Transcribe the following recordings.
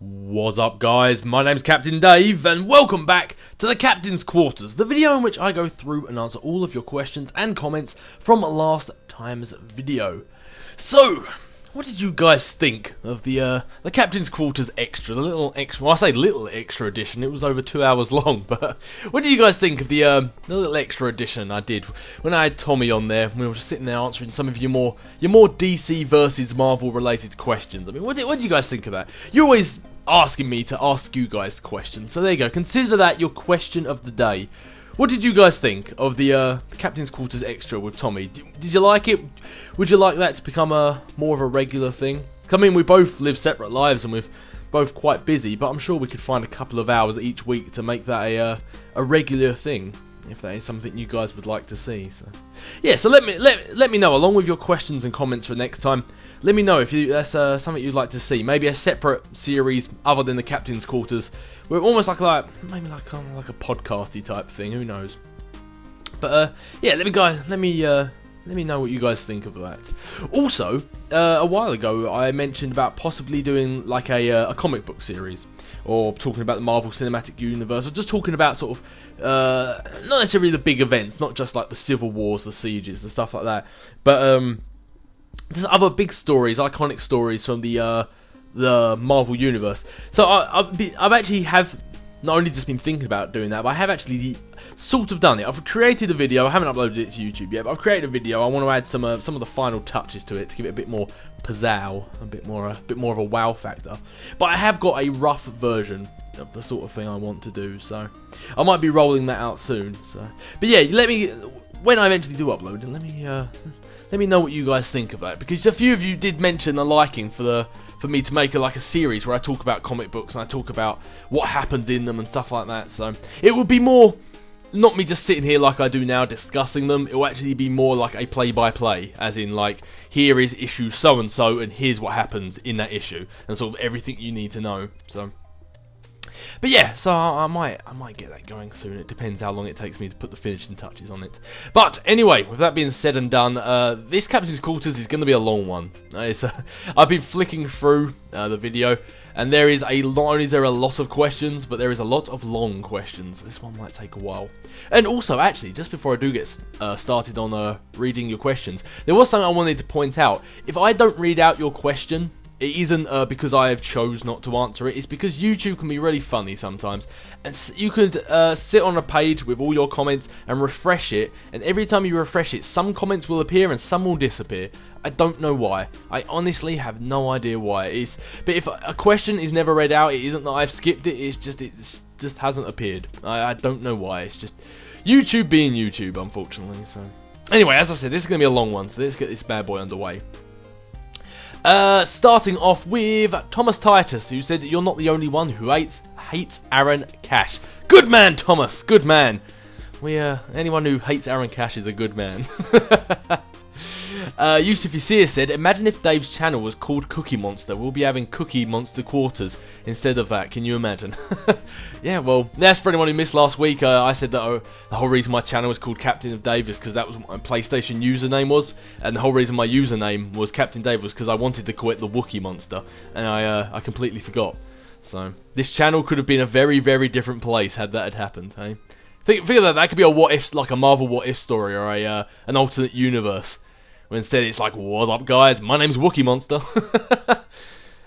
What's up guys, my name's Captain Dave and welcome back to the Captain's Quarters, the video in which I go through and answer all of your questions and comments from last time's video. So, what did you guys think of the Captain's Quarters extra, the little extra, well I say little extra edition, it was over 2 hours long, but what did you guys think of the little extra edition I did when I had Tommy on there? We were just sitting there answering some of your more DC versus Marvel related questions. I mean, what did you guys think of that? You're always asking me to ask you guys questions, so there you go, consider that your question of the day. What did you guys think of the Captain's Quarters extra with Tommy? Did you like it? Would you like that to become more of a regular thing? I mean, we both live separate lives and we're both quite busy, but I'm sure we could find a couple of hours each week to make that a regular thing, if that is something you guys would like to see. So yeah, so let me know along with your questions and comments for next time. Let me know if that's something you'd like to see. Maybe a separate series other than the Captain's Quarters. We're almost maybe like a podcasty type thing. Who knows? But yeah, let me know what you guys think of that. Also, a while ago I mentioned about possibly doing like a comic book series, or talking about the Marvel Cinematic Universe, or just talking about sort of not necessarily the big events, not just like the Civil Wars, the sieges, the stuff like that, but there's other big stories, iconic stories from the Marvel Universe. So I've actually not only just been thinking about doing that, but I have actually sort of done it. I've created a video. I haven't uploaded it to YouTube yet, but I've created a video. I want to add some of the final touches to it to give it a bit more pizzazz, a bit more of a wow factor. But I have got a rough version of the sort of thing I want to do, so I might be rolling that out soon. So, but yeah, when I eventually do upload it, let me know what you guys think of that, because a few of you did mention the liking for me to make a series where I talk about comic books and I talk about what happens in them and stuff like that. So it would be more, not me just sitting here like I do now discussing them. It will actually be more like a play-by-play, as in like, here is issue so-and-so and here's what happens in that issue, and sort of everything you need to know. So, but yeah, so I might get that going soon. It depends how long it takes me to put the finishing touches on it. But anyway, with that being said and done, this Captain's Quarters is going to be a long one. I've been flicking through the video, and not only is there a lot of questions, but there is a lot of long questions. This one might take a while. And also, actually, just before I do get started on reading your questions, there was something I wanted to point out. If I don't read out your question, it isn't because I have chose not to answer it. It's because YouTube can be really funny sometimes, and you could sit on a page with all your comments and refresh it, and every time you refresh it, some comments will appear and some will disappear. I don't know why. I honestly have no idea why it is. But if a question is never read out, it isn't that I've skipped it. It just hasn't appeared. I don't know why. It's just YouTube being YouTube, unfortunately. So anyway, as I said, this is going to be a long one, so let's get this bad boy underway. Starting off with Thomas Titus, who said, "You're not the only one who hates Aaron Cash." Good man, Thomas. Good man. Anyone who hates Aaron Cash is a good man. Yusuf Yasir said, "Imagine if Dave's channel was called Cookie Monster. We'll be having Cookie Monster Quarters instead of that. Can you imagine?" Yeah, well, that's for anyone who missed last week. I said that the whole reason my channel was called Captain of Dave is because that was what my PlayStation username was, and the whole reason my username was Captain Dave was because I wanted to call it the Wookie Monster, and I completely forgot. So this channel could have been a very, very different place had that had happened. Hey, figure that could be a what if, like a Marvel what if story, or an alternate universe. When instead it's like, "What's up guys, my name's Wookie Monster."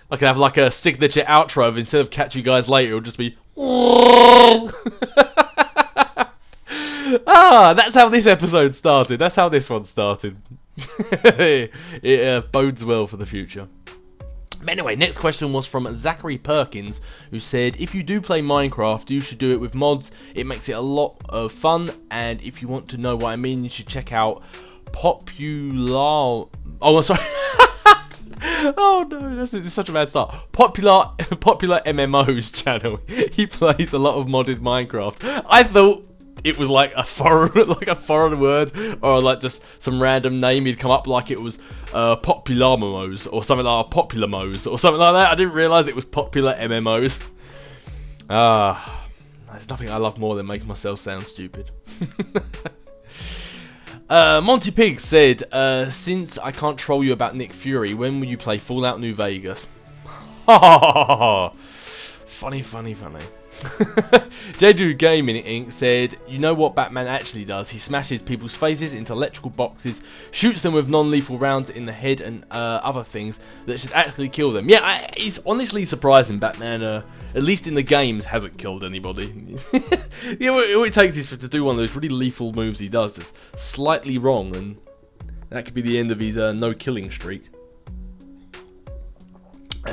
I could have like a signature outro of, instead of "catch you guys later," it'll just be that's how this episode started. That's how this one started. It bodes well for the future. But anyway, next question was from Zachary Perkins, who said, "If you do play Minecraft, you should do it with mods. It makes it a lot of fun, and if you want to know what I mean, you should check out Popular..." Oh, I'm sorry. Oh no, it's such a bad start. Popular MMO's channel. He plays a lot of modded Minecraft. I thought it was like a foreign word, or like just some random name he'd come up, like it was Popularmos or something like Popularmos or something like that. I didn't realise it was Popular MMOs. There's nothing I love more than making myself sound stupid. Monty Pig said, "Since I can't troll you about Nick Fury, when will you play Fallout New Vegas?" Funny. JD Gaming Inc. said, you know what Batman actually does? He smashes people's faces into electrical boxes, shoots them with non-lethal rounds in the head and other things that should actually kill them. Yeah, it's honestly surprising Batman, at least in the games, hasn't killed anybody. Yeah, all it takes is to do one of those really lethal moves he does, just slightly wrong, and that could be the end of his no-killing streak.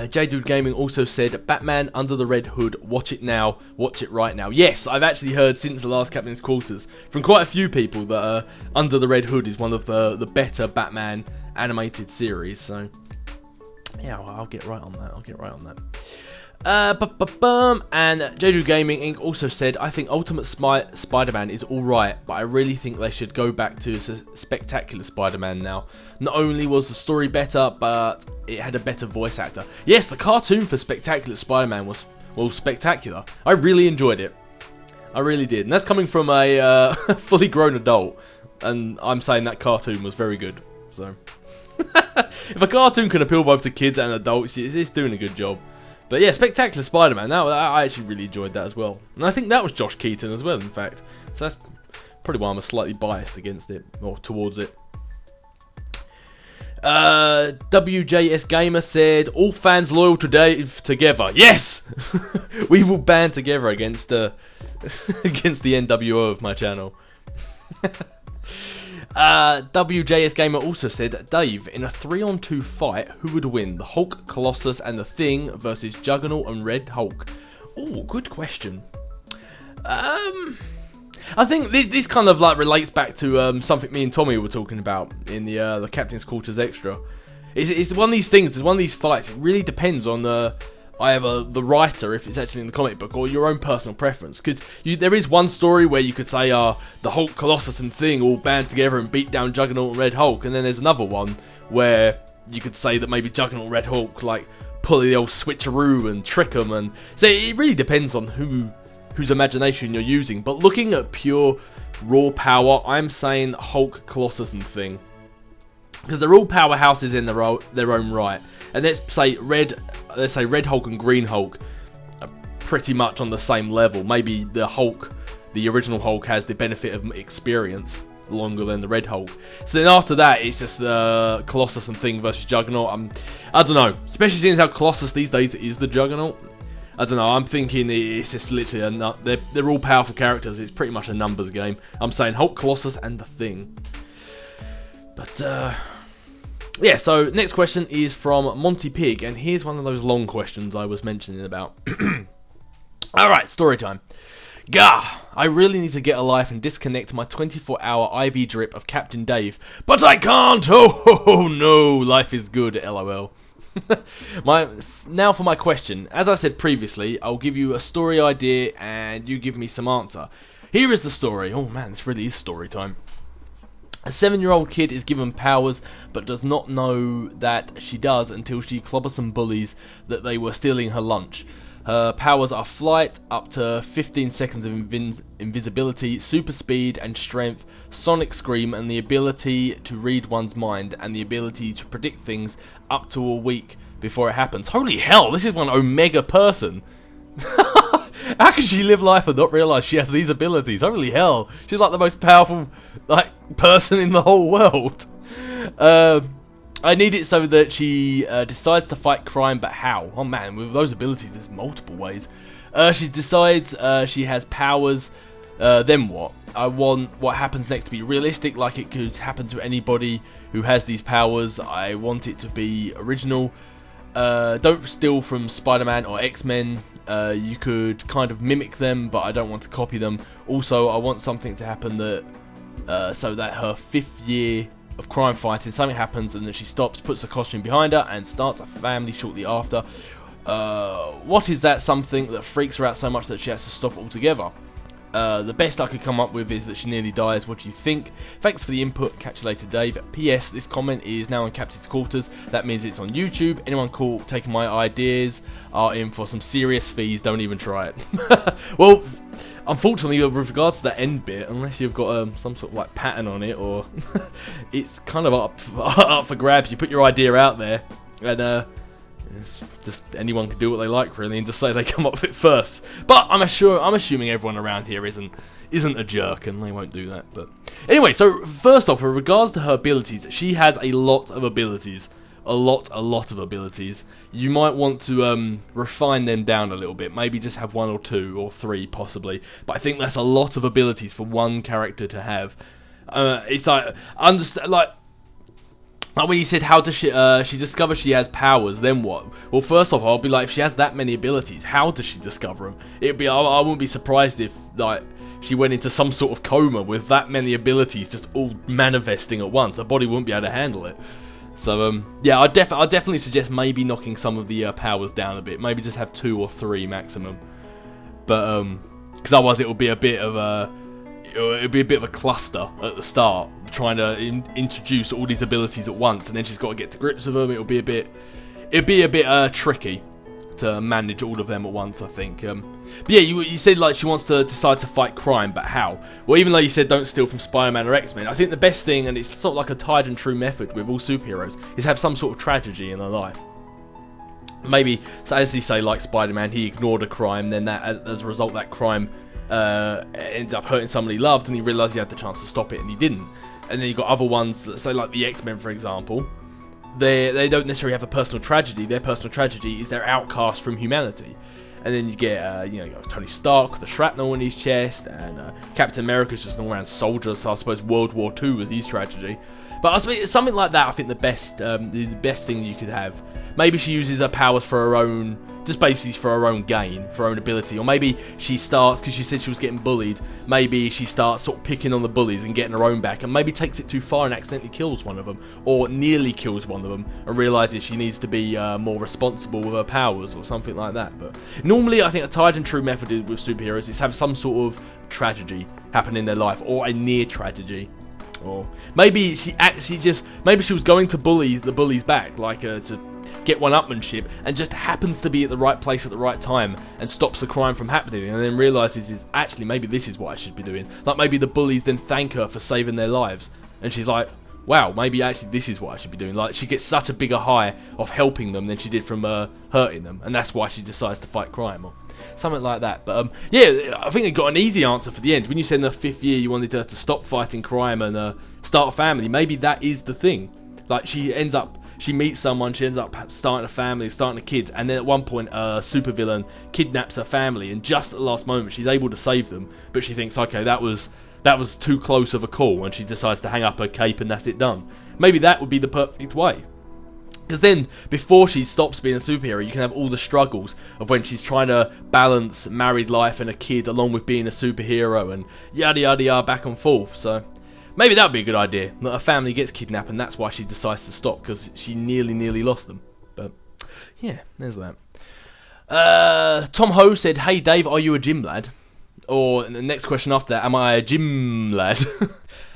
J-Dude Gaming also said, Batman Under the Red Hood, watch it now, watch it right now. Yes, I've actually heard since the last Captain's Quarters from quite a few people that Under the Red Hood is one of the better Batman animated series, so yeah, I'll get right on that. And J-Dude Gaming Inc. also said, I think Ultimate Spider-Man is alright, but I really think they should go back to Spectacular Spider-Man now. Not only was the story better, but it had a better voice actor. Yes, the cartoon for Spectacular Spider-Man was, well, spectacular. I really enjoyed it. I really did. And that's coming from a fully grown adult, and I'm saying that cartoon was very good. So, if a cartoon can appeal both to kids and adults, it's doing a good job. But yeah, Spectacular Spider-Man, I actually really enjoyed that as well. And I think that was Josh Keaton as well, in fact. So that's probably why I'm slightly biased against it, or towards it. WJS Gamer said, all fans loyal to Dave together. Yes! We will band together against against the NWO of my channel. WJS Gamer also said, Dave, in a 3-on-2 fight, who would win? The Hulk, Colossus, and the Thing versus Juggernaut and Red Hulk? Oh, good question. I think this kind of like relates back to something me and Tommy were talking about in the Captain's Quarters Extra. It's one of these things, it's one of these fights, it really depends on either the writer, if it's actually in the comic book, or your own personal preference. Because there is one story where you could say the Hulk, Colossus and Thing all band together and beat down Juggernaut and Red Hulk, and then there's another one where you could say that maybe Juggernaut and Red Hulk like pull the old switcheroo and trick them, and so it really depends on whose imagination you're using. But looking at pure raw power, I'm saying Hulk, Colossus and Thing, because they're all powerhouses in their own right. And let's say Red Hulk and Green Hulk are pretty much on the same level. Maybe the original Hulk, has the benefit of experience longer than the Red Hulk. So then after that, it's just the Colossus and Thing versus Juggernaut. I don't know, especially seeing how Colossus these days is the Juggernaut. I don't know, I'm thinking it's just literally they're all powerful characters. It's pretty much a numbers game. I'm saying Hulk, Colossus, and the Thing. But yeah, so next question is from Monty Pig, and here's one of those long questions I was mentioning about. Alright, story time. Gah, I really need to get a life and disconnect my 24-hour IV drip of Captain Dave, but I can't! Oh no, life is good, lol. Now for my question. As I said previously, I'll give you a story idea and you give me some answer. Here is the story. Oh man, this really is story time. A 7-year-old kid is given powers, but does not know that she does until she clobbers some bullies that they were stealing her lunch. Her powers are flight, up to 15 seconds of invisibility, super speed and strength, sonic scream, and the ability to read one's mind, and the ability to predict things up to a week before it happens. Holy hell, this is one omega person. How can she live life and not realise she has these abilities? Holy hell, she's like the most powerful person in the whole world. I need it so that she decides to fight crime, but how? Oh man, with those abilities there's multiple ways. She decides she has powers, then what? I want what happens next to be realistic, like it could happen to anybody who has these powers. I want it to be original. Don't steal from Spider-Man or X-Men. You could kind of mimic them, but I don't want to copy them. Also, I want something to happen that so that her 5th year of crime fighting, something happens and then she stops, puts a costume behind her, and starts a family shortly after. What is that something that freaks her out so much that she has to stop altogether? The best I could come up with is that she nearly dies. What do you think? Thanks for the input. Catch you later, Dave. P.S. This comment is now in Captain's Quarters. That means it's on YouTube. Anyone cool taking my ideas are in for some serious fees. Don't even try it. Well, unfortunately, with regards to that end bit, unless you've got some sort of like pattern on it, or it's kind of up for grabs. You put your idea out there, and It's just anyone can do what they like, really, and just say they come up with it first. But I'm assuming everyone around here isn't a jerk, and they won't do that. But anyway, so first off, with regards to her abilities, she has a lot of abilities. A lot of abilities. You might want to refine them down a little bit. Maybe just have 1 or 2 or 3 possibly. But I think that's a lot of abilities for one character to have. It's like understand like when you said how does she discovers she has powers, then what? Well, first off, I'll be like, if she has that many abilities, how does she discover them? I wouldn't be surprised if like she went into some sort of coma with that many abilities just all manifesting at once. Her body wouldn't be able to handle it. So yeah, I'd definitely suggest maybe knocking some of the powers down a bit. Maybe just have 2 or 3 maximum. But because otherwise it would be a bit of a cluster at the start, trying to introduce all these abilities at once, and then she's got to get to grips with them. It'd be a bit tricky to manage all of them at once, I think. But yeah, you said like she wants to decide to fight crime, but how? Well, even though you said don't steal from Spider-Man or X-Men, I think the best thing, and it's sort of like a tried and true method with all superheroes, is have some sort of tragedy in their life. Maybe, so as you say, like Spider-Man, he ignored a crime, then that as a result that crime ended up hurting someone he loved, and he realised he had the chance to stop it, and he didn't. And then you got other ones, say like the X-Men, for example. They don't necessarily have a personal tragedy. Their personal tragedy is they're outcast from humanity. And then you get, you know, Tony Stark with the shrapnel in his chest, and Captain America's just an all-round soldier. So I suppose World War II was his tragedy. But I suppose something like that, I think the best thing you could have. Maybe she uses her powers for her own, just basically for her own gain, for her own ability. Or maybe she starts, because she said she was getting bullied, maybe she starts sort of picking on the bullies and getting her own back, and maybe takes it too far and accidentally kills one of them, or nearly kills one of them, and realises she needs to be more responsible with her powers, or something like that. But normally I think a tried and true method with superheroes is have some sort of tragedy happen in their life, or a near tragedy. Or maybe she was going to bully the bullies back, like to get one-upmanship, and just happens to be at the right place at the right time and stops the crime from happening, and then realises actually maybe this is what I should be doing. Like maybe the bullies then thank her for saving their lives, and she's like, wow, maybe actually this is what I should be doing. Like she gets such a bigger high of helping them than she did from hurting them, and that's why she decides to fight crime, or something like that. But yeah, I think I got an easy answer for the end. When you said in the 5th year you wanted her to stop fighting crime and start a family, maybe that is the thing. Like she meets someone, she ends up starting a family, starting a kids, and then at one point a supervillain kidnaps her family, and just at the last moment she's able to save them, but she thinks, okay, that was too close of a call, and she decides to hang up her cape and that's it done. Maybe that would be the perfect way. Because then, before she stops being a superhero, you can have all the struggles of when she's trying to balance married life and a kid along with being a superhero, and yada yada yada, back and forth. So maybe that would be a good idea, that her family gets kidnapped and that's why she decides to stop, because she nearly lost them. But yeah, there's that. Tom Ho said, hey Dave, are you a gym lad? Or the next question after that, am I a gym lad?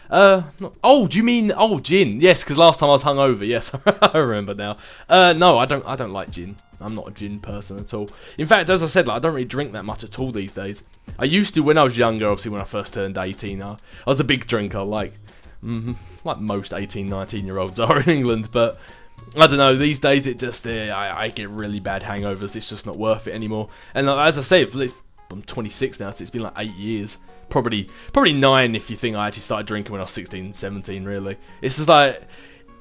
Oh, do you mean gin? Yes, because last time I was hungover. Yes, I remember now. No, I don't like gin. I'm not a gin person at all. In fact, as I said, like, I don't really drink that much at all these days. I used to when I was younger. Obviously, when I first turned 18, I was a big drinker, like most 18, 19-year-olds are in England. But I don't know. These days, it just I get really bad hangovers. It's just not worth it anymore. And as I say, I'm 26 now, so it's been like 8 years. Probably 9 if you think I actually started drinking when I was 16, 17, really. It's just like,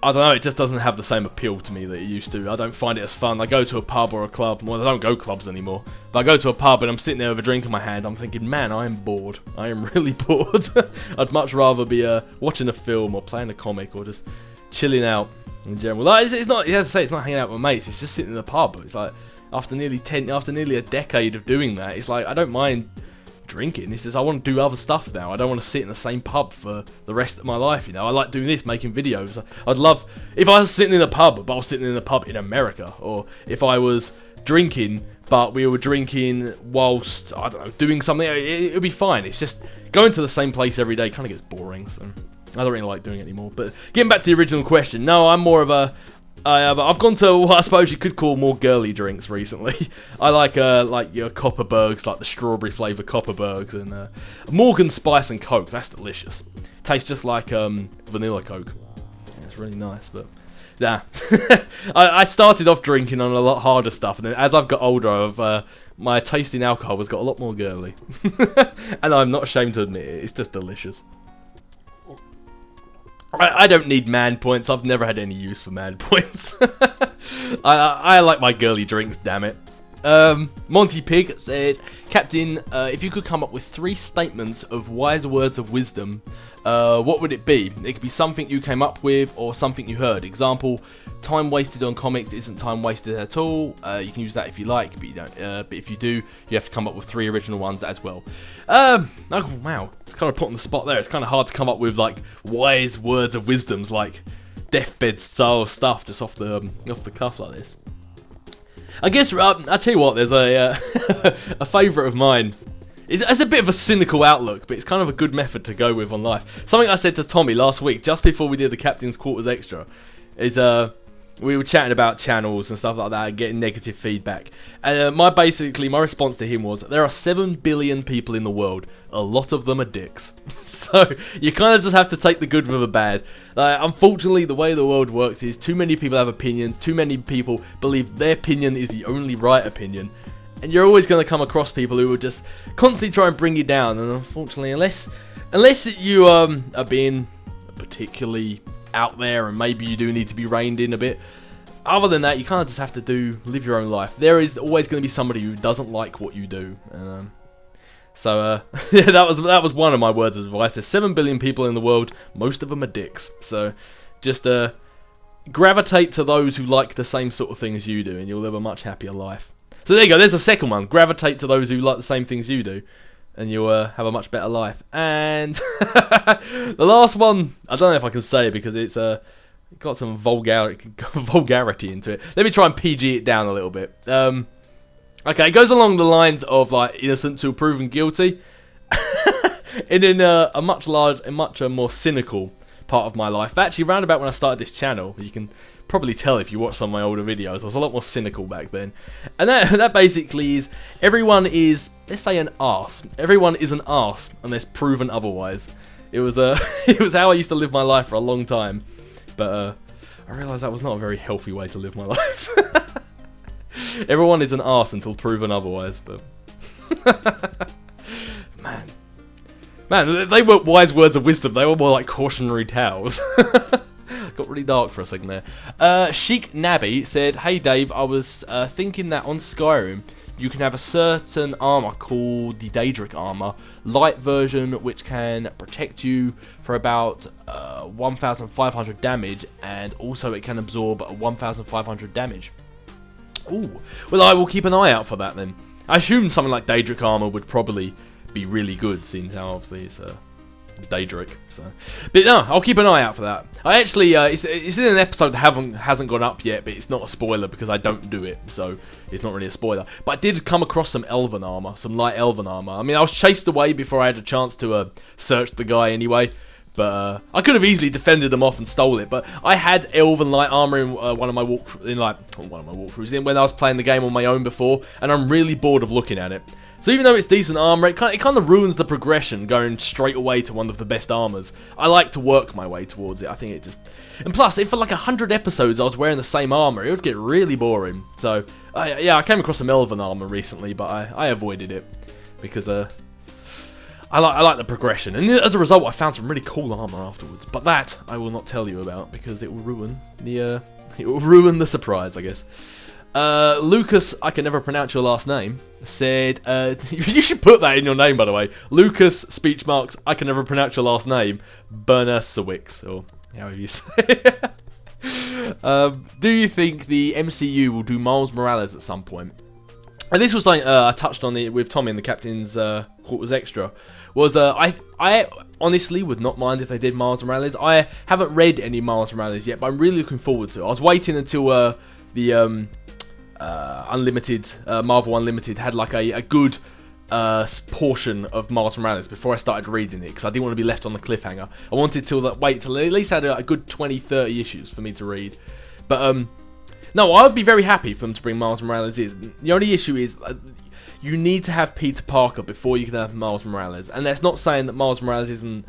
I don't know, it just doesn't have the same appeal to me that it used to. I don't find it as fun. I go to a pub or a club, well, I don't go clubs anymore, but I go to a pub and I'm sitting there with a drink in my hand, I'm thinking, man, I am bored. I am really bored. I'd much rather be watching a film or playing a comic or just chilling out in general. Like, it's not, as I say, it's not hanging out with mates, it's just sitting in the pub. It's like, after nearly a decade of doing that, it's like, I don't mind drinking, it's just I want to do other stuff now. I don't want to sit in the same pub for the rest of my life, you know. I like doing this, making videos. I'd love, if I was sitting in a pub, but I was sitting in a pub in America, or if I was drinking, but we were drinking whilst, I don't know, doing something, it would be fine. It's just, going to the same place every day kind of gets boring, so I don't really like doing it anymore. But getting back to the original question, no, I'm more of a, I've gone to what I suppose you could call more girly drinks recently. I like your Copperbergs, like the strawberry flavour Copperbergs, and Morgan Spice and Coke. That's delicious. Tastes just like vanilla Coke. Yeah, it's really nice. But Nah. I started off drinking on a lot harder stuff, and then as I've got older, my taste in alcohol has got a lot more girly. And I'm not ashamed to admit it, it's just delicious. I don't need man points, I've never had any use for man points. I like my girly drinks, damn it. Monty Pig said, Captain, if you could come up with 3 statements of wise words of wisdom, what would it be? It could be something you came up with or something you heard. Example, time wasted on comics isn't time wasted at all. You can use that if you like, but you don't. But if you do, you have to come up with 3 original ones as well. Oh, wow, kind of put on the spot there. It's kind of hard to come up with like wise words of wisdoms, like deathbed style stuff, just off the cuff like this. I guess I tell you what, there's a a favourite of mine. It's a bit of a cynical outlook, but it's kind of a good method to go with on life. Something I said to Tommy last week, just before we did the Captain's Quarters Extra, is we were chatting about channels and stuff like that, and getting negative feedback. And my response to him was, there are 7 billion people in the world. A lot of them are dicks. So you kind of just have to take the good with the bad. Unfortunately, the way the world works is too many people have opinions. Too many people believe their opinion is the only right opinion. And you're always going to come across people who will just constantly try and bring you down. And unfortunately, unless you are being particularly out there, and maybe you do need to be reined in a bit. Other than that, you kind of just have to live your own life. There is always going to be somebody who doesn't like what you do. So yeah, that was one of my words of advice. There's 7 billion people in the world. Most of them are dicks. So just gravitate to those who like the same sort of thing as you do, and you'll live a much happier life. So there you go. There's a second one. Gravitate to those who like the same things you do, and you'll have a much better life. And the last one, I don't know if I can say it because it's got some vulgarity into it. Let me try and PG it down a little bit. Okay, it goes along the lines of like innocent till proven guilty, and in a much more cynical part of my life. Actually, round about when I started this channel, you can probably tell if you watch some of my older videos, I was a lot more cynical back then. And that basically is, everyone is, let's say, an arse. Everyone is an arse unless proven otherwise. It was it was how I used to live my life for a long time. But I realised that was not a very healthy way to live my life. Everyone is an arse until proven otherwise, but Man, they weren't wise words of wisdom, they were more like cautionary tales. Got really dark for a second there. Sheik Nabby said, hey Dave, I was thinking that on Skyrim, you can have a certain armour called the Daedric armour, light version, which can protect you for about 1,500 damage, and also it can absorb 1,500 damage. Ooh, well I will keep an eye out for that then. I assume something like Daedric armour would probably be really good, seeing how obviously it's Daedric, so. But no, I'll keep an eye out for that. I actually, it's in an episode that hasn't gone up yet, but it's not a spoiler because I don't do it, so it's not really a spoiler. But I did come across some elven armor, some light elven armor. I mean, I was chased away before I had a chance to search the guy anyway. But I could have easily defended them off and stole it. But I had elven light armor in one of my walkthroughs when I was playing the game on my own before, and I'm really bored of looking at it. So even though it's decent armor, it kind of ruins the progression going straight away to one of the best armors. I like to work my way towards it. I think it just... And plus, if for like 100 episodes I was wearing the same armor, it would get really boring. So, yeah, I came across some elven armor recently, but I avoided it. Because, I like the progression. And as a result, I found some really cool armor afterwards. But that, I will not tell you about, because it will ruin the surprise, I guess. Lucas, I can never pronounce your last name, said, you should put that in your name, by the way. Lucas, speech marks, I can never pronounce your last name, Bernasowicz, or however you say it. Do you think the MCU will do Miles Morales at some point? And this was something I touched on it with Tommy in the Captain's Quarters Extra, was I honestly would not mind if they did Miles Morales. I haven't read any Miles Morales yet, but I'm really looking forward to it. I was waiting until the... Unlimited, Marvel Unlimited had like a good portion of Miles Morales before I started reading it, because I didn't want to be left on the cliffhanger. I wanted to wait till at least had a good 20-30 issues for me to read. But no, I would be very happy for them to bring Miles Morales in. The only issue is you need to have Peter Parker before you can have Miles Morales, and that's not saying that Miles Morales isn't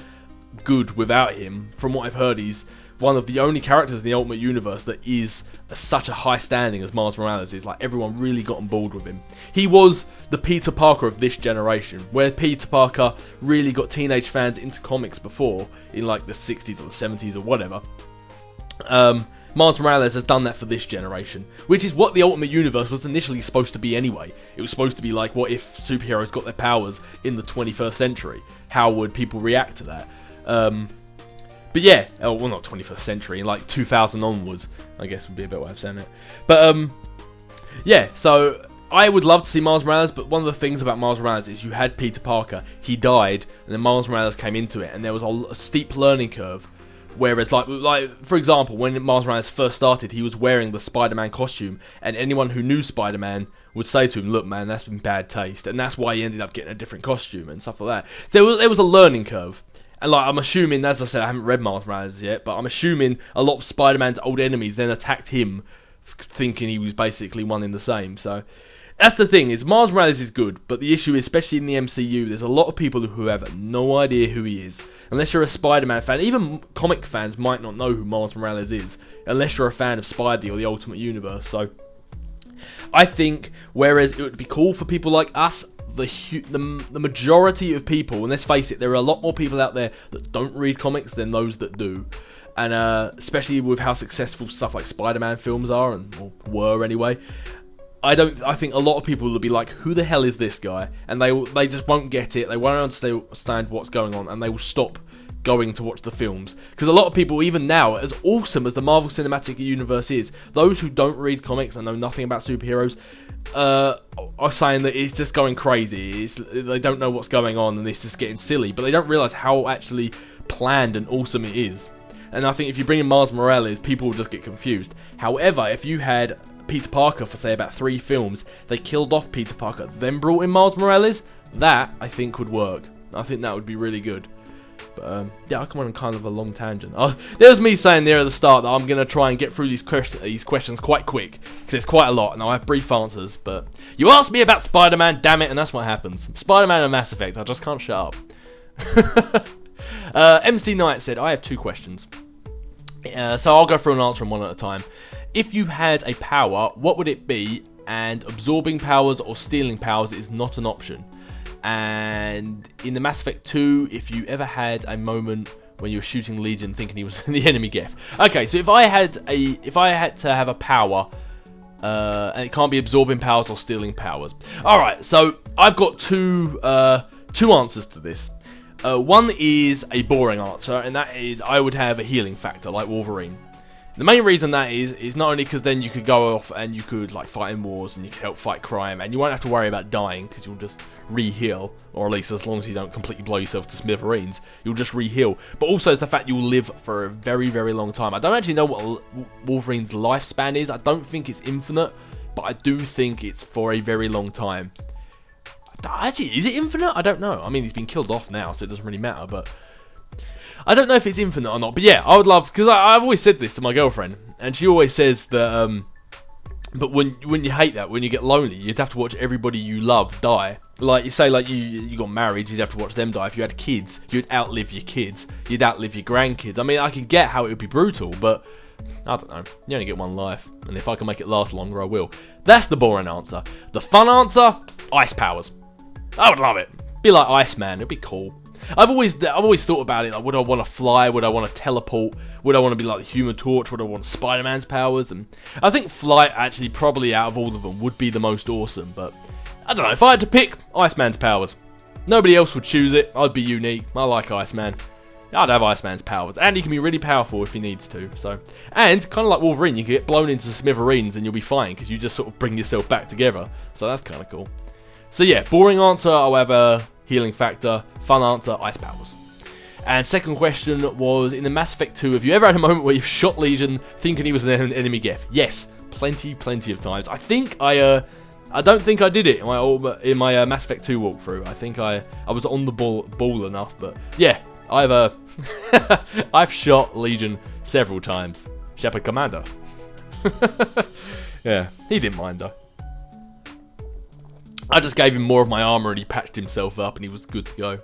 good without him. From what I've heard, he's one of the only characters in the Ultimate Universe that is such a high standing as Miles Morales is. Like, everyone really got on board with him. He was the Peter Parker of this generation, where Peter Parker really got teenage fans into comics before, in like the 60s or the 70s or whatever. Miles Morales has done that for this generation, which is what the Ultimate Universe was initially supposed to be anyway. It was supposed to be like, what if superheroes got their powers in the 21st century? How would people react to that? But yeah, well, not 21st century, in like 2000 onwards, I guess would be a better way of saying it. But yeah, so I would love to see Miles Morales, but one of the things about Miles Morales is you had Peter Parker, he died, and then Miles Morales came into it, and there was a steep learning curve. Whereas, like for example, when Miles Morales first started, he was wearing the Spider-Man costume, and anyone who knew Spider-Man would say to him, "Look, man, that's been bad taste," and that's why he ended up getting a different costume and stuff like that. So there was a learning curve, and like I'm assuming, as I said, I haven't read Miles Morales yet, but I'm assuming a lot of Spider-Man's old enemies then attacked him, thinking he was basically one in the same. So that's the thing, is Miles Morales is good, but the issue is, especially in the MCU, there's a lot of people who have no idea who he is. Unless you're a Spider-Man fan, even comic fans might not know who Miles Morales is, unless you're a fan of Spidey or the Ultimate Universe. So I think, whereas it would be cool for people like us, the majority of people, and let's face it, there are a lot more people out there that don't read comics than those that do. And especially with how successful stuff like Spider-Man films are, or were anyway. I think a lot of people will be like, who the hell is this guy? And they just won't get it, they won't understand what's going on, and they will stop going to watch the films. Because a lot of people, even now, as awesome as the Marvel Cinematic Universe is, those who don't read comics and know nothing about superheroes are saying that it's just going crazy, they don't know what's going on, and it's just getting silly, but they don't realise how actually planned and awesome it is. And I think if you bring in Miles Morales, people will just get confused. However, if you had Peter Parker for, say, about 3 films, they killed off Peter Parker, then brought in Miles Morales, that, I think, would work. I think that would be really good. But, yeah, I come on kind of a long tangent. There's me saying there at the start that I'm going to try and get through these questions quite quick, because there's quite a lot, and I have brief answers, but you asked me about Spider-Man, damn it, and that's what happens. Spider-Man and Mass Effect, I just can't shut up. MC Knight said, I have 2 questions. So I'll go through and answer them one at a time. If you had a power, what would it be? And absorbing powers or stealing powers is not an option. And in the Mass Effect 2, if you ever had a moment when you were shooting Legion thinking he was the enemy Geth. Okay, so if I had to have a power, and it can't be absorbing powers or stealing powers. Alright, so I've got two answers to this. One is a boring answer, and that is I would have a healing factor like Wolverine. The main reason that is not only because then you could go off and you could like fight in wars and you could help fight crime, and you won't have to worry about dying because you'll just re-heal, or at least as long as you don't completely blow yourself to smithereens, you'll just re-heal. But also it's the fact you'll live for a very, very long time. I don't actually know what Wolverine's lifespan is. I don't think it's infinite, but I do think it's for a very long time. Actually, is it infinite? I don't know. I mean, he's been killed off now, so it doesn't really matter, but I don't know if it's infinite or not. But yeah, I would love, because I've always said this to my girlfriend, and she always says that, but when you hate that, when you get lonely, you'd have to watch everybody you love die. Like, you say, like, you got married, you'd have to watch them die. If you had kids, you'd outlive your kids. You'd outlive your grandkids. I mean, I can get how it would be brutal, but I don't know. You only get one life, and if I can make it last longer, I will. That's the boring answer. The fun answer, ice powers. I would love it. Be like Iceman. It'd be cool. I've always thought about it. Like, would I want to fly? Would I want to teleport? Would I want to be like the Human Torch? Would I want Spider-Man's powers? And I think flight, actually, probably out of all of them, would be the most awesome. But I don't know. If I had to pick, Iceman's powers. Nobody else would choose it. I'd be unique. I like Iceman. I'd have Iceman's powers, and he can be really powerful if he needs to. So, and kind of like Wolverine, you can get blown into smithereens and you'll be fine because you just sort of bring yourself back together. So that's kind of cool. So yeah, boring answer, however, healing factor. Fun answer, ice powers. And second question was, in the Mass Effect 2, have you ever had a moment where you've shot Legion thinking he was an enemy Geth? Yes, plenty of times. I think I don't think I did it in my Mass Effect 2 walkthrough. I think I was on the ball enough, but yeah, I've shot Legion several times. Shepard Commander. Yeah, he didn't mind though. I just gave him more of my armor and he patched himself up and he was good to go.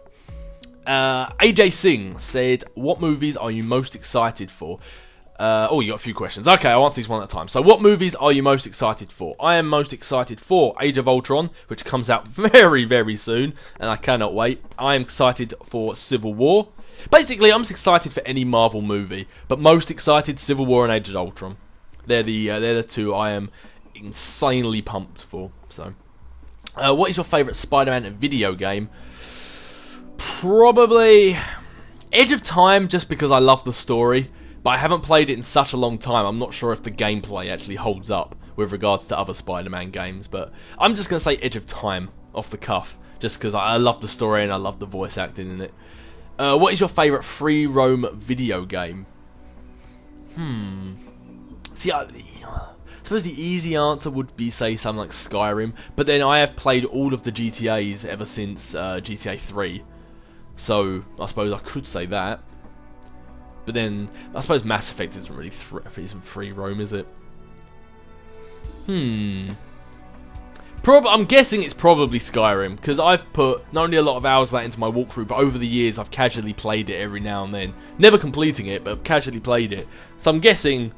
AJ Singh said, what movies are you most excited for? Oh, you got a few questions. Okay, I'll answer these one at a time. So, what movies are you most excited for? I am most excited for Age of Ultron, which comes out very, very soon, and I cannot wait. I am excited for Civil War. Basically, I'm just excited for any Marvel movie, but most excited Civil War and Age of Ultron. They're the two I am insanely pumped for. So, what is your favourite Spider-Man video game? Probably Edge of Time, just because I love the story. But I haven't played it in such a long time, I'm not sure if the gameplay actually holds up with regards to other Spider-Man games. But I'm just going to say Edge of Time off the cuff, just because I love the story and I love the voice acting in it. What is your favourite free roam video game? See, I suppose the easy answer would be, say, something like Skyrim. But then I have played all of the GTAs ever since GTA 3. So I suppose I could say that. But then, I suppose Mass Effect isn't really isn't free roam, is it? I'm guessing it's probably Skyrim, because I've put not only a lot of hours of that into my walkthrough, but over the years I've casually played it every now and then. Never completing it, but casually played it. So I'm guessing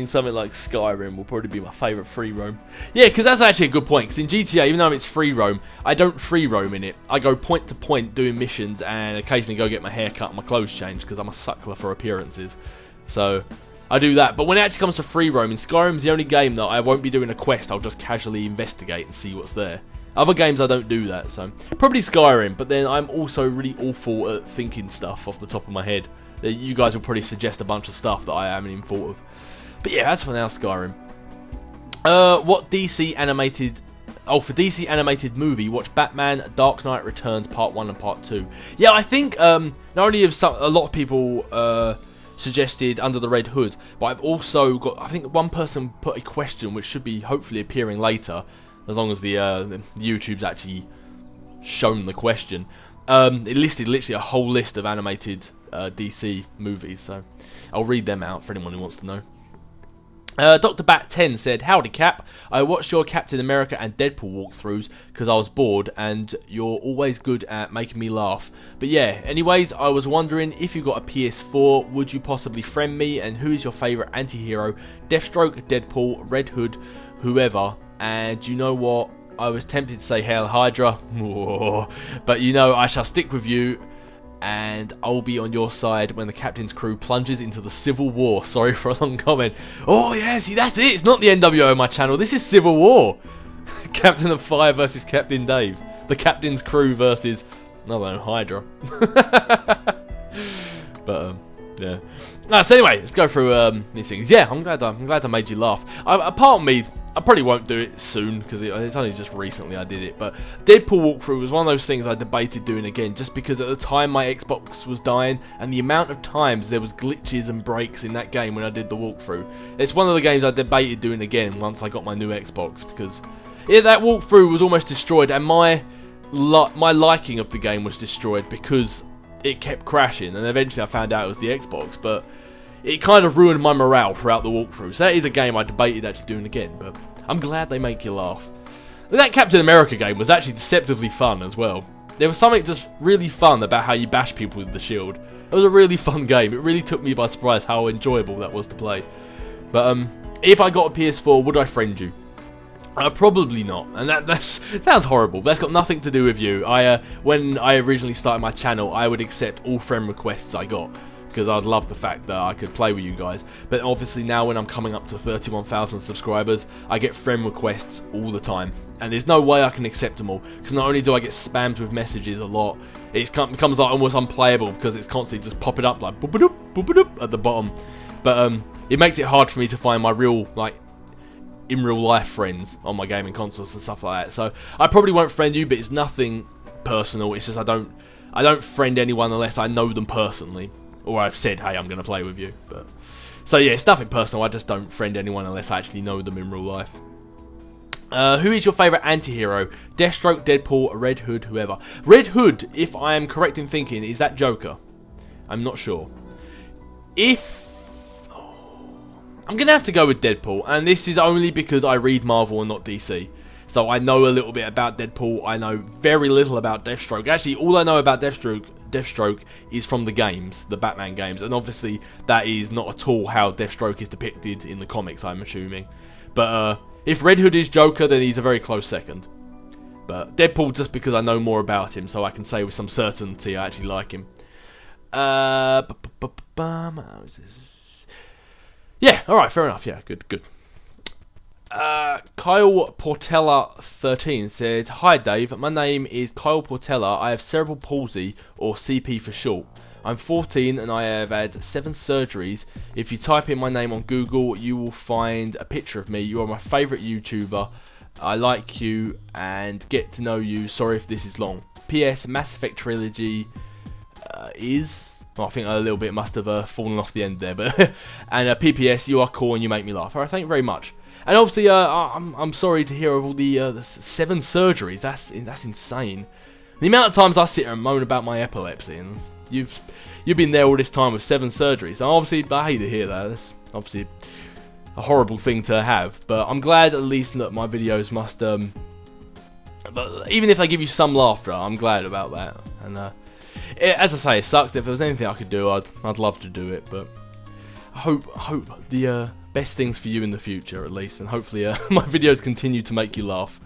something like Skyrim will probably be my favourite free roam. Yeah, because that's actually a good point, because in GTA, even though it's free roam, I don't free roam in it. I go point to point doing missions and occasionally go get my hair cut and my clothes changed, because I'm a suckler for appearances. So, I do that. But when it actually comes to free roam, in Skyrim's the only game that I won't be doing a quest, I'll just casually investigate and see what's there. Other games I don't do that, so probably Skyrim, but then I'm also really awful at thinking stuff off the top of my head. You guys will probably suggest a bunch of stuff that I haven't even thought of. But yeah, as for now, Skyrim. What DC animated... Oh, for DC animated movie, watch Batman, Dark Knight Returns Part 1 and Part 2. Yeah, I think not only have a lot of people suggested Under the Red Hood, but I've also got... I think one person put a question which should be hopefully appearing later, as long as the YouTube's actually shown the question. It listed literally a whole list of animated DC movies, so I'll read them out for anyone who wants to know. Dr. Bat 10 said, howdy Cap, I watched your Captain America and Deadpool walkthroughs because I was bored and you're always good at making me laugh. But yeah, anyways, I was wondering if you got a PS4, would you possibly friend me, and who is your favourite anti-hero? Deathstroke, Deadpool, Red Hood, whoever. And you know what? I was tempted to say Hail Hydra, but you know I shall stick with you, and I'll be on your side when the captain's crew plunges into the Civil War. Sorry for a long comment. Oh yeah, see that's it, it's not the NWO on my channel, this is Civil War. Captain of Fire versus Captain Dave. The captain's crew versus, I don't know, Hydra. But yeah. So anyway, let's go through these things. Yeah, I'm glad I made you laugh. A part of me, I probably won't do it soon because it's only just recently I did it. But Deadpool walkthrough was one of those things I debated doing again, just because at the time my Xbox was dying, and the amount of times there was glitches and breaks in that game when I did the walkthrough. It's one of the games I debated doing again once I got my new Xbox, because yeah, that walkthrough was almost destroyed, and my liking of the game was destroyed because it kept crashing, and eventually I found out it was the Xbox, but it kind of ruined my morale throughout the walkthrough. So that is a game I debated actually doing again, but I'm glad they make you laugh. That Captain America game was actually deceptively fun as well. There was something just really fun about how you bash people with the shield. It was a really fun game. It really took me by surprise how enjoyable that was to play. But if I got a PS4, would I friend you? Probably not, and that sounds horrible, but that's got nothing to do with you. When I originally started my channel, I would accept all friend requests I got, because I'd love the fact that I could play with you guys. But obviously now when I'm coming up to 31,000 subscribers, I get friend requests all the time, and there's no way I can accept them all, because not only do I get spammed with messages a lot, it becomes like almost unplayable because it's constantly just popping up like boop-a-doop, boop-a-doop at the bottom. But it makes it hard for me to find my real, like, in real life friends on my gaming consoles and stuff like that. So I probably won't friend you, but it's nothing personal. It's just I don't friend anyone unless I know them personally, or I've said, hey, I'm going to play with you. But so yeah, it's nothing personal. I just don't friend anyone unless I actually know them in real life. Who is your favourite anti-hero? Deathstroke, Deadpool, Red Hood, whoever. Red Hood, if I am correct in thinking, is that Joker? I'm not sure. I'm going to have to go with Deadpool, and this is only because I read Marvel and not DC. So I know a little bit about Deadpool, I know very little about Deathstroke. Actually, all I know about Deathstroke Deathstroke is from the games, the Batman games, and obviously that is not at all how Deathstroke is depicted in the comics, I'm assuming. But if Red Hood is Joker, then he's a very close second. But Deadpool, just because I know more about him, so I can say with some certainty I actually like him. Yeah, alright, fair enough, yeah, good. Kyle Portella 13 said, "Hi Dave, my name is Kyle Portella. I have cerebral palsy, or CP for short. I'm 14 and I have had 7 surgeries. If you type in my name on Google, you will find a picture of me. You are my favourite YouTuber. I like you and get to know you. Sorry if this is long. P.S. Mass Effect Trilogy is..." Well, I think a little bit must have fallen off the end there, but and P.P.S. You are cool and you make me laugh. Alright, thank you very much. And obviously, I'm sorry to hear of all the 7 surgeries. That's insane. The amount of times I sit here and moan about my epilepsy, and you've been there all this time with 7 surgeries. And obviously, I hate to hear that. That's obviously a horrible thing to have. But I'm glad at least that my videos must, but even if they give you some laughter, I'm glad about that. And as I say, it sucks. If there was anything I could do, I'd love to do it. But I hope the best things for you in the future, at least, and hopefully my videos continue to make you laugh.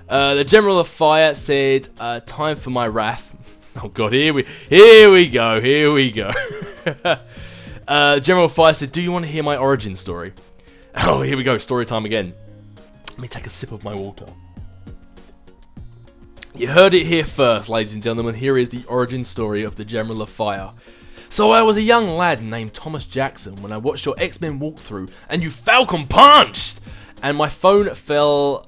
The General of Fire said, "Time for my wrath." Oh god, here we go. General of Fire said, "Do you want to hear my origin story?" Oh, here we go, story time again. Let me take a sip of my water. You heard it here first, ladies and gentlemen. Here is the origin story of the General of Fire. "So I was a young lad named Thomas Jackson when I watched your X-Men walkthrough and you Falcon punched! And my phone fell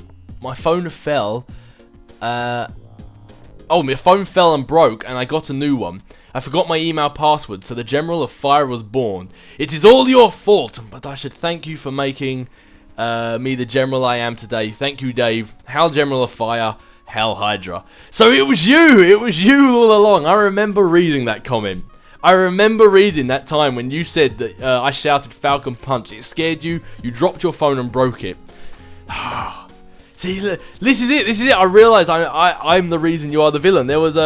and broke and I got a new one. I forgot my email password, so the General of Fire was born. It is all your fault, but I should thank you for making me the General I am today. Thank you, Dave. Hal General of Fire, Hal Hydra." So it was you all along. I remember reading that comment. I remember reading that time when you said that I shouted Falcon Punch. It scared you. You dropped your phone and broke it. See, this is it. I realise I'm the reason you are the villain. There was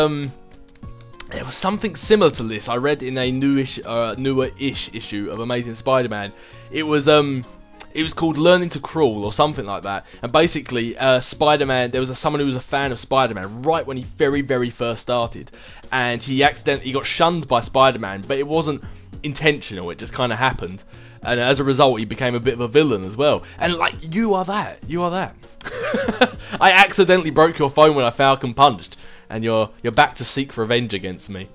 something similar to this I read in a newer-ish issue of Amazing Spider-Man. It was called Learning to Crawl or something like that. And basically, Spider-Man, there was someone who was a fan of Spider-Man right when he very, very first started. And he got shunned by Spider-Man, but it wasn't intentional, it just kind of happened. And as a result, he became a bit of a villain as well. And like, you are that. I accidentally broke your phone when I Falcon punched. And you're back to seek revenge against me.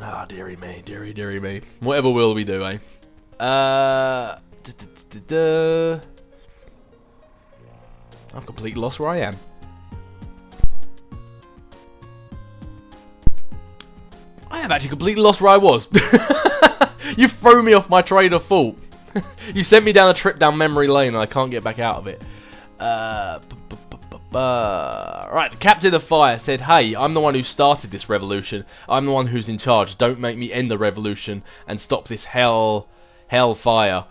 Ah, dearie me. Whatever will we do, eh? I've completely lost where I am. I have actually completely lost where I was. You threw me off my train of thought. You sent me down a trip down memory lane and I can't get back out of it. Right, the Captain of Fire said, "Hey, I'm the one who started this revolution. I'm the one who's in charge. Don't make me end the revolution and stop this hellfire."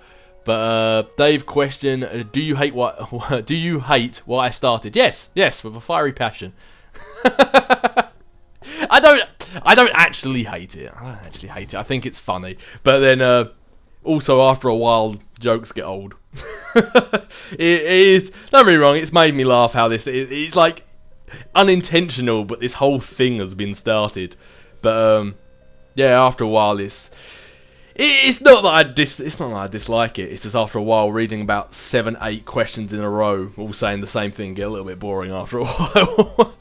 But Dave question, do you hate what I started? Yes, with a fiery passion. I don't actually hate it. I think it's funny. But then also after a while jokes get old. It is, don't get me wrong, it's made me laugh how it's like unintentional, but this whole thing has been started. But yeah, after a while it's not that I dislike it. It's just after a while reading about 7-8 questions in a row, all saying the same thing, get a little bit boring after a while.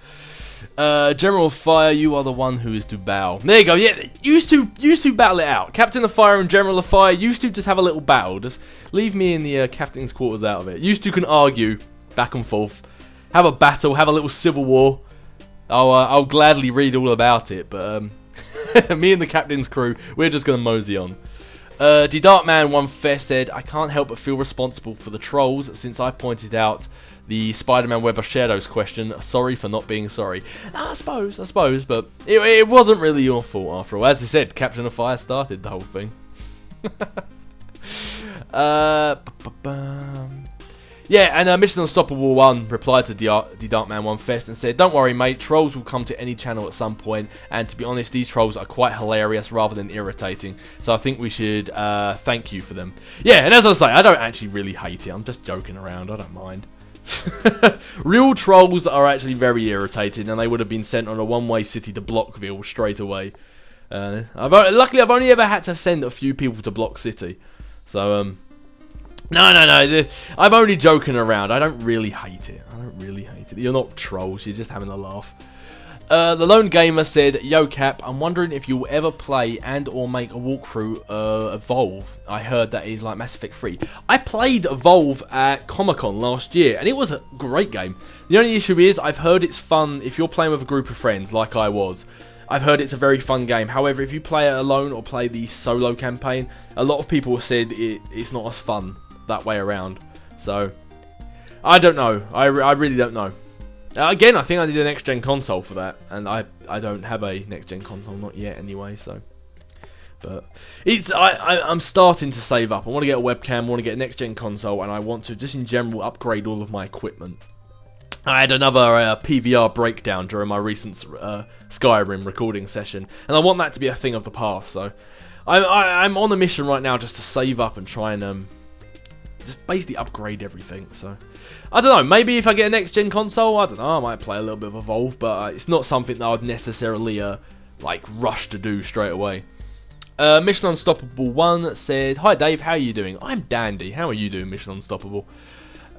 General of Fire, you are the one who is to bow. There you go. Yeah, used to battle it out. Captain of Fire and General of Fire used to just have a little battle. Just leave me in the captain's quarters out of it. Used to can argue back and forth, have a battle, have a little civil war. I'll gladly read all about it. But me and the captain's crew, we're just gonna mosey on. The Darkman One Fair said, "I can't help but feel responsible for the trolls since I pointed out the Spider-Man Web of Shadows question. Sorry for not being sorry." I suppose, but it wasn't really your fault after all. As I said, Captain of Fire started the whole thing. Yeah, and Mission Unstoppable 1 replied to the Darkman 1 Fest and said, "Don't worry, mate, trolls will come to any channel at some point, and to be honest, these trolls are quite hilarious rather than irritating, so I think we should thank you for them." Yeah, and as I say, I don't actually really hate it, I'm just joking around, I don't mind. Real trolls are actually very irritating, and they would have been sent on a one-way city to Blockville straight away. Luckily, I've only ever had to send a few people to Block City, so no, I'm only joking around. I don't really hate it. You're not trolls, you're just having a laugh. The Lone Gamer said, "Yo Cap, I'm wondering if you'll ever play and or make a walkthrough of Evolve. I heard that is like Mass Effect 3. I played Evolve at Comic-Con last year, and it was a great game. The only issue is, I've heard it's fun if you're playing with a group of friends, like I was. I've heard it's a very fun game. However, if you play it alone or play the solo campaign, a lot of people have said it's not as fun that way around. So, I don't know. I really don't know. Again, I think I need a next-gen console for that, and I don't have a next-gen console, not yet anyway, so... But I'm starting to save up. I want to get a webcam, I want to get a next-gen console, and I want to, just in general, upgrade all of my equipment. I had another PVR breakdown during my recent Skyrim recording session, and I want that to be a thing of the past, so... I'm on a mission right now just to save up and try and... just basically upgrade everything, so I don't know, maybe if I get a next gen console, I don't know, I might play a little bit of Evolve, but it's not something that I'd necessarily like rush to do straight away. Mission Unstoppable 1 said, "Hi Dave, how are you doing? I'm dandy. How are you doing, Mission Unstoppable?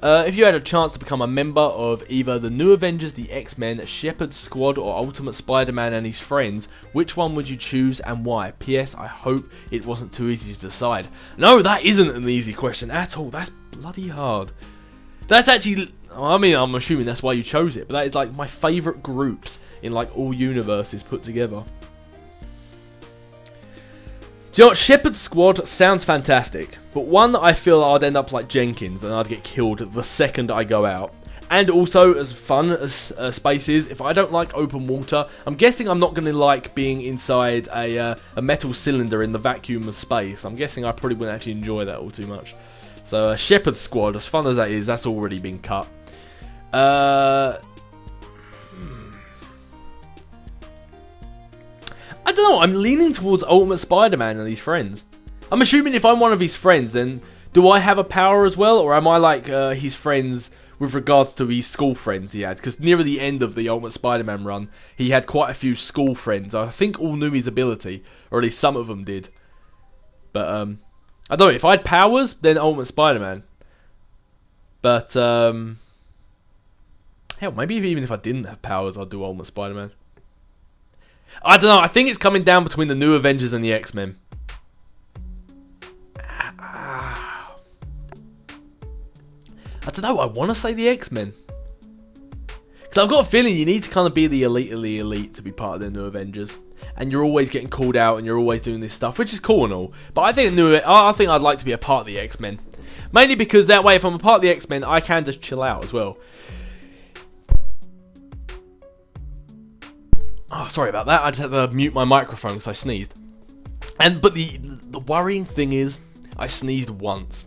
If you had a chance to become a member of either the New Avengers, the X-Men, Shepherd Squad, or Ultimate Spider-Man and his friends, which one would you choose and why? P.S. I hope it wasn't too easy to decide." No, that isn't an easy question at all. That's bloody hard. That's actually, I mean, I'm assuming that's why you chose it, but that is like my favourite groups in like all universes put together. Do you know what? Shepherd Squad sounds fantastic, but one that I feel I'd end up like Jenkins and I'd get killed the second I go out. And also, as fun as space is, if I don't like open water, I'm guessing I'm not going to like being inside a metal cylinder in the vacuum of space. I'm guessing I probably wouldn't actually enjoy that all too much. So, Shepherd Squad, as fun as that is, that's already been cut. I don't know, I'm leaning towards Ultimate Spider-Man and his friends. I'm assuming if I'm one of his friends, then do I have a power as well? Or am I like his friends with regards to his school friends he had? Because near the end of the Ultimate Spider-Man run, he had quite a few school friends. I think all knew his ability, or at least some of them did. But, I don't know, if I had powers, then Ultimate Spider-Man. But, hell, maybe even if I didn't have powers, I'd do Ultimate Spider-Man. I don't know, I think it's coming down between the New Avengers and the X-Men. I don't know, I want to say the X-Men. Because I've got a feeling you need to kind of be the elite to be part of the New Avengers. And you're always getting called out and you're always doing this stuff, which is cool and all. But I think I'd like to be a part of the X-Men. Mainly because that way, if I'm a part of the X-Men, I can just chill out as well. Oh, sorry about that. I just had to mute my microphone because I sneezed. But the worrying thing is, I sneezed once.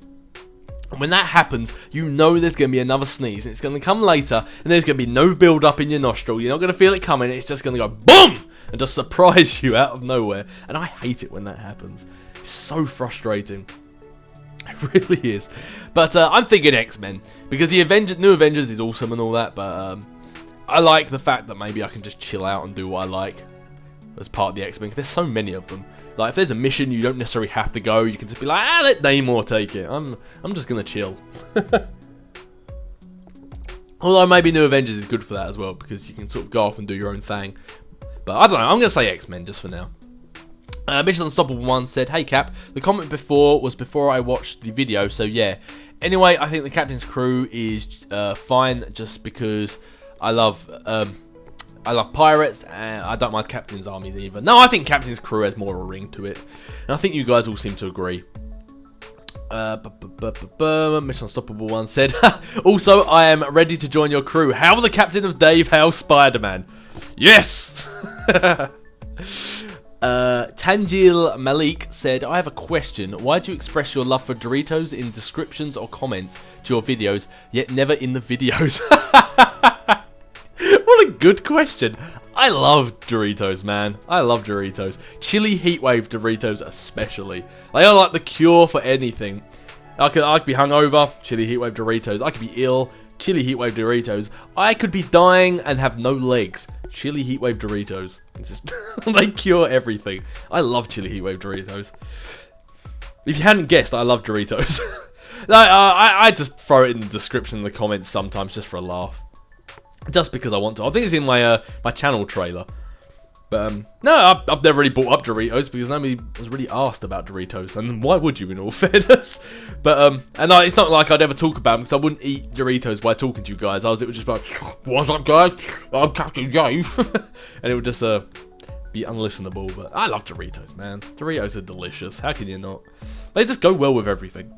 And when that happens, you know there's going to be another sneeze. And it's going to come later, and there's going to be no build-up in your nostril. You're not going to feel it coming. It's just going to go BOOM! And just surprise you out of nowhere. And I hate it when that happens. It's so frustrating. It really is. But I'm thinking X-Men. Because the New Avengers is awesome and all that, but... I like the fact that maybe I can just chill out and do what I like as part of the X-Men. There's so many of them. Like, if there's a mission, you don't necessarily have to go. You can just be like, let Namor take it. I'm just going to chill. Although maybe New Avengers is good for that as well, because you can sort of go off and do your own thing. But I don't know, I'm going to say X-Men just for now. Mission Unstoppable 1 said, "Hey Cap, the comment before was before I watched the video, so yeah. Anyway, I think the Captain's Crew is fine just because... I love pirates, and I don't mind Captain's armies either. No, I think Captain's Crew has more of a ring to it. And I think you guys all seem to agree. Mission Unstoppable 1 said, "Also, I am ready to join your crew. How the Captain of Dave, how Spider-Man?" Yes! Tanjil Malik said, I have a question. Why do you express your love for Doritos in descriptions or comments to your videos, yet never in the videos? What a good question. I love Doritos, man. I love Doritos. Chili Heatwave Doritos especially. They are like the cure for anything. I could be hungover, Chili Heatwave Doritos. I could be ill, Chili Heatwave Doritos. I could be dying and have no legs. Chili Heatwave Doritos. It's just they cure everything. I love Chili Heatwave Doritos. If you hadn't guessed, I love Doritos. I just throw it in the description in the comments sometimes just for a laugh. Just because I want to. I think it's in my my channel trailer. But no, I've never really brought up Doritos because nobody has really asked about Doritos, and why would you, in all fairness? But it's not like I'd ever talk about them because I wouldn't eat Doritos while talking to you guys. It was just like, what's up, guys? I'm Captain Dave, and it would just be unlistenable. But I love Doritos, man. Doritos are delicious. How can you not? They just go well with everything.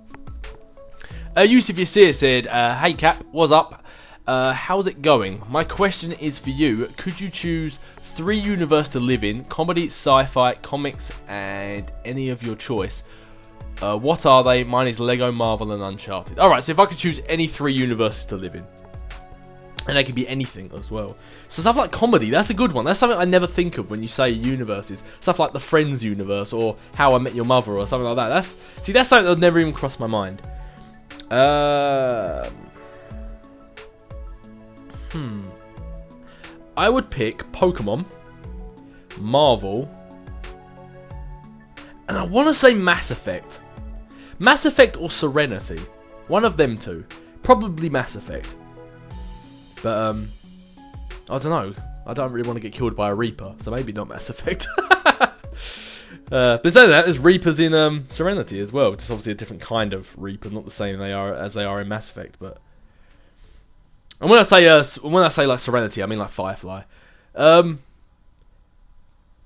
Yusuf Yassir said, "Hey Cap, what's up? How's it going? My question is for you. Could you choose 3 universes to live in? Comedy, sci-fi, comics, and any of your choice. What are they? Mine is Lego, Marvel, and Uncharted. Alright, so if I could choose any 3 universes to live in. And they could be anything as well. So stuff like comedy, that's a good one. That's something I never think of when you say universes. Stuff like the Friends universe, or How I Met Your Mother, or something like that. That's something that would never even cross my mind. I would pick Pokemon, Marvel, and I want to say Mass Effect. Mass Effect or Serenity. One of them two. Probably Mass Effect. But, I don't know. I don't really want to get killed by a Reaper, so maybe not Mass Effect. There's Reapers in Serenity as well. Just obviously a different kind of Reaper, not the same as they are in Mass Effect, but... And when I say like Serenity, I mean like Firefly. Yeah, I'm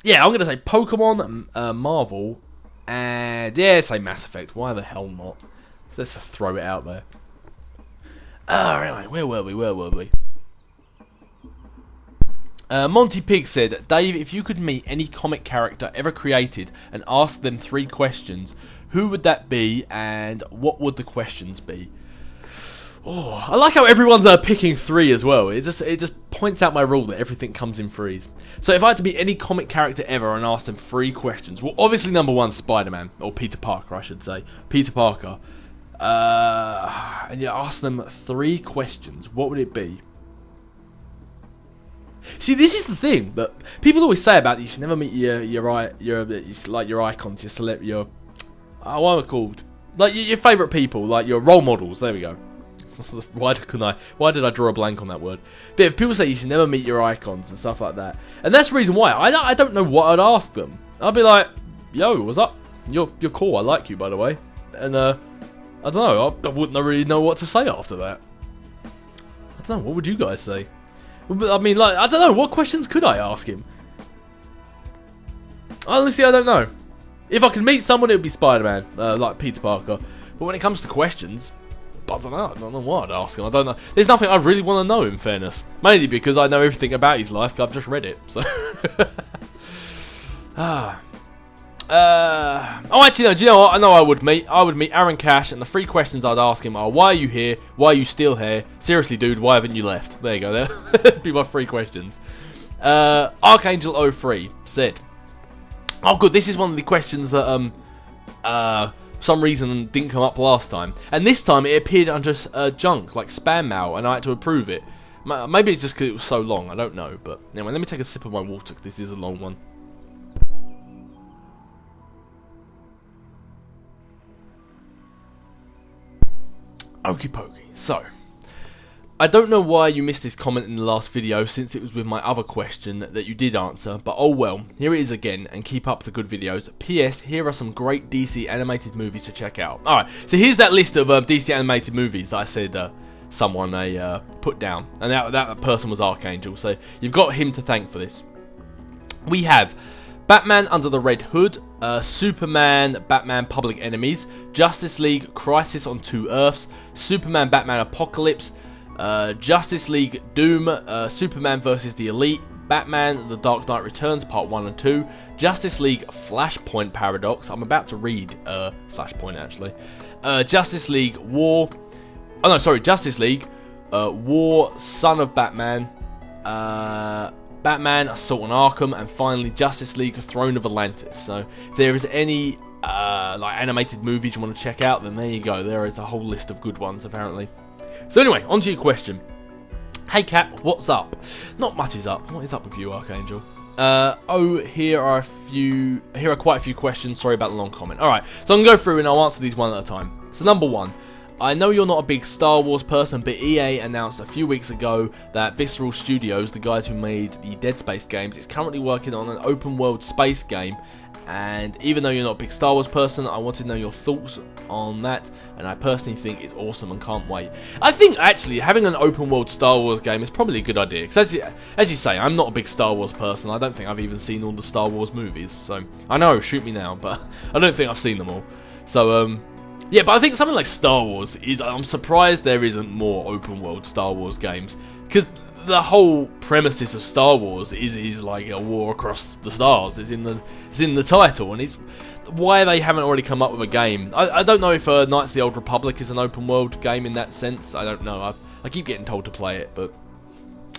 gonna say Pokemon, Marvel, and yeah, say Mass Effect. Why the hell not? Let's just throw it out there. Alright, where were we? Monty Pig said, Dave, if you could meet any comic character ever created and ask them 3 questions, who would that be, and what would the questions be? Oh, I like how everyone's picking 3 as well. It just points out my rule that everything comes in threes. So if I had to be any comic character ever and ask them 3 questions, well, obviously number 1, Spider-Man, or Peter Parker, I should say, Peter Parker. And you ask them 3 questions. What would it be? See, this is the thing that people always say about you should never meet your icons, what are they called? Like your favourite people, like your role models. There we go. Why did I draw a blank on that word? But if people say you should never meet your icons and stuff like that, and that's the reason why I don't know what I'd ask them. I'd be like, "Yo, what's up? You're cool. I like you, by the way." And I don't know. I wouldn't really know what to say after that. I don't know. What would you guys say? I mean, like, I don't know. What questions could I ask him? Honestly, I don't know. If I could meet someone, it would be Spider-Man, like Peter Parker. But when it comes to questions, I don't know what I'd ask him. I don't know. There's nothing I really want to know, in fairness. Mainly because I know everything about his life, because I've just read it. So. Oh, actually, no. Do you know what? I know I would meet Aaron Cash, and the 3 questions I'd ask him are: why are you here? Why are you still here? Seriously, dude, why haven't you left? There you go. That'd be my 3 questions. Archangel03 said, "Oh, good. This is one of the questions that for some reason didn't come up last time, and this time it appeared under junk, like spam mail, and I had to approve it. Maybe it's just because it was so long. I don't know. But anyway, let me take a sip of my water. This is a long one." Okie pokey. So, I don't know why you missed this comment in the last video, since it was with my other question that you did answer, but oh well, here it is again, and keep up the good videos. P.S. Here are some great DC animated movies to check out. Alright, so here's that list of DC animated movies that I said someone put down, and that person was Archangel, so you've got him to thank for this. We have Batman Under the Red Hood, Superman, Batman Public Enemies, Justice League Crisis on 2 Earths, Superman Batman Apocalypse, Justice League Doom, Superman vs. the Elite, Batman The Dark Knight Returns Part 1 and 2, Justice League Flashpoint Paradox, I'm about to read Flashpoint actually, Justice League Justice League War, Son of Batman, Batman Assault on Arkham, and finally Justice League Throne of Atlantis. So if there is any like animated movies you want to check out, then there you go, there is a whole list of good ones apparently. So anyway, on to your question. Hey Cap, what's up? Not much is up. What is up with you, Archangel? Here are quite a few questions. Sorry about the long comment. Alright, so I'm going to go through and I'll answer these one at a time. So number one, I know you're not a big Star Wars person, but EA announced a few weeks ago that Visceral Studios, the guys who made the Dead Space games, is currently working on an open world space game. And even though you're not a big Star Wars person, I want to know your thoughts on that, and I personally think it's awesome and can't wait. I think actually having an open world Star Wars game is probably a good idea, because as you say, I'm not a big Star Wars person. I don't think I've even seen all the Star Wars movies, so I know, shoot me now, but I don't think I've seen them all. So yeah, but I think something like Star Wars I'm surprised there isn't more open world Star Wars games, because the whole premises of Star Wars is like a war across the stars. It's in the title, and it's why they haven't already come up with a game. I don't know if Knights of the Old Republic is an open world game in that sense. I don't know. I keep getting told to play it, but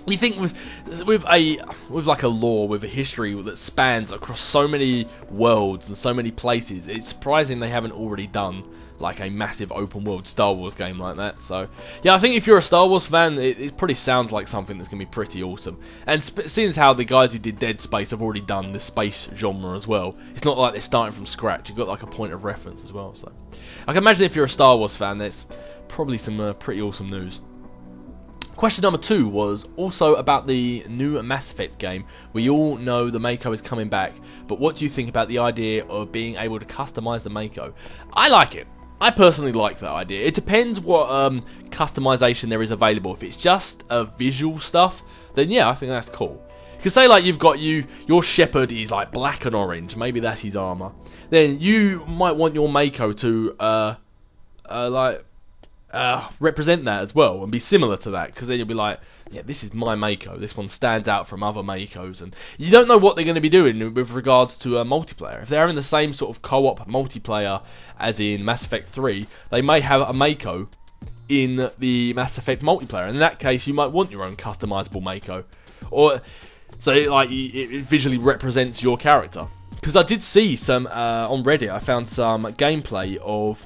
you think with like a lore, with a history that spans across so many worlds and so many places, it's surprising they haven't already done like a massive open world Star Wars game like that. So yeah, I think if you're a Star Wars fan, it probably sounds like something that's going to be pretty awesome. And seeing as how the guys who did Dead Space have already done the space genre as well, it's not like they're starting from scratch. You've got like a point of reference as well. So I can imagine if you're a Star Wars fan, that's probably some pretty awesome news. Question number 2 was also about the new Mass Effect game. We all know the Mako is coming back, but what do you think about the idea of being able to customize the Mako? I like it. I personally like that idea. It depends what customization there is available. If it's just visual stuff, then yeah, I think that's cool. Because say like you've got your Shepherd is like black and orange, maybe that's his armor. Then you might want your Mako to represent that as well and be similar to that, because then you'll be like, yeah, this is my Mako, this one stands out from other Makos, and you don't know what they're going to be doing with regards to multiplayer. If they're having the same sort of co-op multiplayer as in Mass Effect 3, they may have a Mako in the Mass Effect multiplayer, and in that case you might want your own customizable Mako, or so like it visually represents your character. Because I did see some on Reddit, I found some gameplay of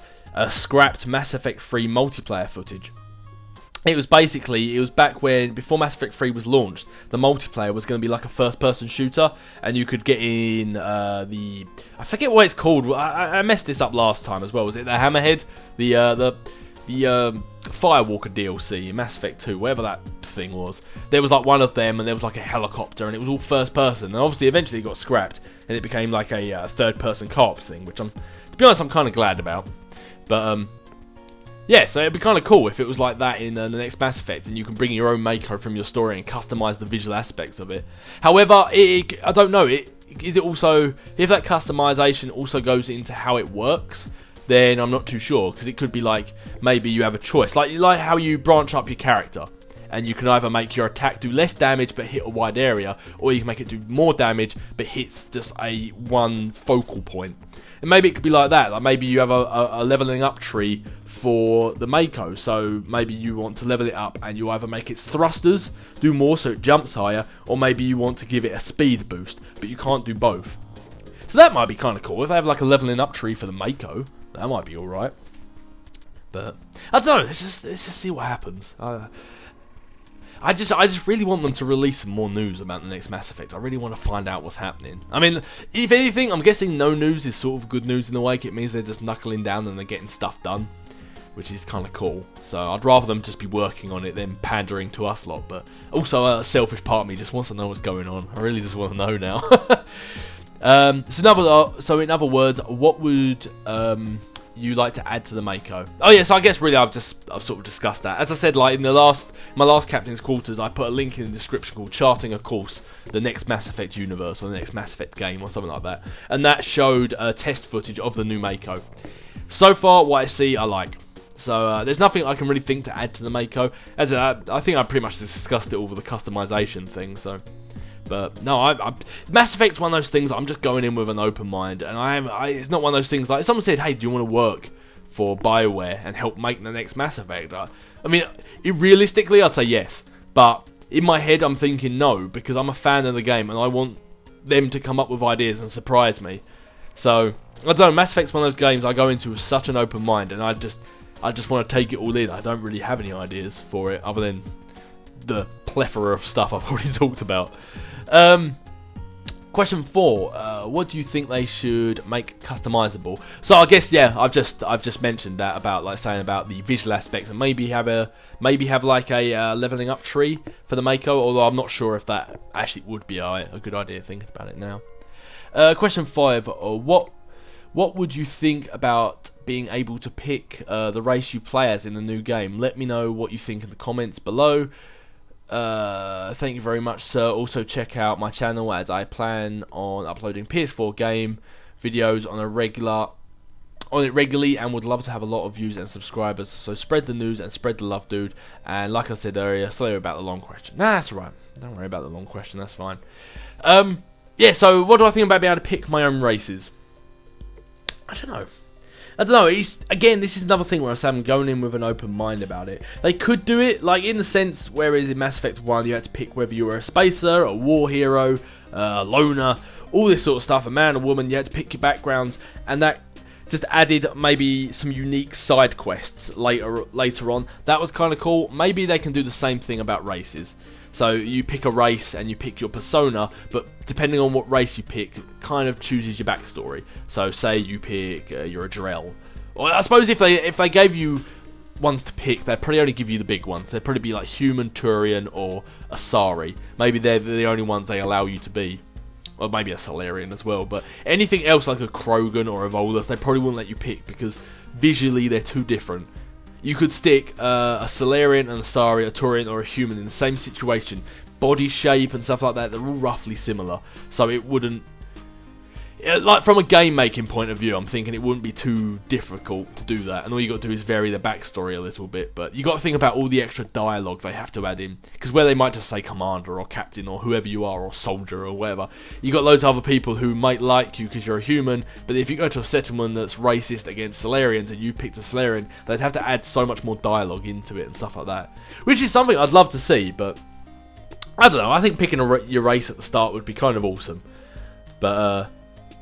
scrapped Mass Effect 3 multiplayer footage. It was back when, before Mass Effect 3 was launched, the multiplayer was going to be like a first-person shooter, and you could get in I forget what it's called. I messed this up last time as well. Was it the Hammerhead, the Firewalker DLC in Mass Effect 2, whatever that thing was? There was like one of them, and there was like a helicopter, and it was all first-person. And obviously, eventually, it got scrapped, and it became like a third-person co-op thing, which to be honest, I'm kind of glad about. But yeah, so it'd be kind of cool if it was like that in the next Mass Effect, and you can bring your own Mako from your story and customize the visual aspects of it. However, I don't know, is it also, if that customization also goes into how it works, then I'm not too sure, because it could be like, maybe you have a choice, like how you branch up your character, and you can either make your attack do less damage but hit a wide area, or you can make it do more damage but hits just one focal point. And maybe it could be like that, like maybe you have a leveling up tree for the Mako, so maybe you want to level it up and you either make its thrusters do more so it jumps higher, or maybe you want to give it a speed boost, but you can't do both. So that might be kind of cool. If they have like a leveling up tree for the Mako, that might be alright. But I don't know, let's just see what happens. I just really want them to release some more news about the next Mass Effect. I really want to find out what's happening. I mean, if anything, I'm guessing no news is sort of good news in a way. It means they're just knuckling down and they're getting stuff done, which is kind of cool. So I'd rather them just be working on it than pandering to us lot. But also a selfish part of me just wants to know what's going on. I really just want to know now. So in other words, what would you like to add to the Mako? Oh yeah, so I guess really I've sort of discussed that. As I said, like in my last Captain's Quarters, I put a link in the description called Charting a Course, the next Mass Effect universe, or the next Mass Effect game, or something like that. And that showed test footage of the new Mako. So far, what I see, I like. So there's nothing I can really think to add to the Mako. I think I pretty much discussed it all with the customization thing, so But no, Mass Effect's one of those things I'm just going in with an open mind, and it's not one of those things like if someone said, hey, do you want to work for BioWare and help make the next Mass Effect? I mean, realistically, I'd say yes, but in my head, I'm thinking no, because I'm a fan of the game, and I want them to come up with ideas and surprise me. So, I don't know, Mass Effect's one of those games I go into with such an open mind, and I just want to take it all in. I don't really have any ideas for it, other than the plethora of stuff I've already talked about. Question 4, what do you think they should make customizable? So I guess, yeah, I've just mentioned that about like saying about the visual aspects, and maybe have like a leveling up tree for the Mako, although I'm not sure if that actually would be a good idea thinking about it now. Question 5, what would you think about being able to pick the race you play as in the new game? Let me know what you think in the comments below. Thank you very much, sir. Also check out my channel, as I plan on uploading PS4 game videos on it regularly, and would love to have a lot of views and subscribers. So spread the news and spread the love, dude. And like I said earlier, sorry about the long question. Nah, that's alright. Don't worry about the long question. That's fine. Yeah. So what do I think about being able to pick my own races? I don't know. Again, this is another thing where I say I'm going in with an open mind about it. They could do it, like, in the sense, whereas in Mass Effect 1, you had to pick whether you were a spacer, a war hero, a loner, all this sort of stuff, a man, a woman, you had to pick your backgrounds, and that just added maybe some unique side quests later on. That was kind of cool. Maybe they can do the same thing about races. So you pick a race and you pick your persona, but depending on what race you pick, kind of chooses your backstory. So say you pick you're a Drell. Or I suppose if they gave you ones to pick, they'd probably only give you the big ones. They'd probably be like Human, Turian, or Asari. Maybe they're the only ones they allow you to be. Or maybe a Solarian as well. But anything else like a Krogan or a Volus, they probably wouldn't let you pick because visually they're too different. You could stick a Solarian, an Asari, a Turian, or a Human in the same situation. Body shape and stuff like that, they're all roughly similar. So it wouldn't... Like, from a game-making point of view, I'm thinking it wouldn't be too difficult to do that. And all you got to do is vary the backstory a little bit. But you got to think about all the extra dialogue they have to add in. Because where they might just say commander or captain or whoever you are, or soldier or whatever, you got loads of other people who might like you because you're a human. But if you go to a settlement that's racist against Solarians and you picked a Solarian, they'd have to add so much more dialogue into it and stuff like that. Which is something I'd love to see, but... I don't know, I think picking your race at the start would be kind of awesome. But,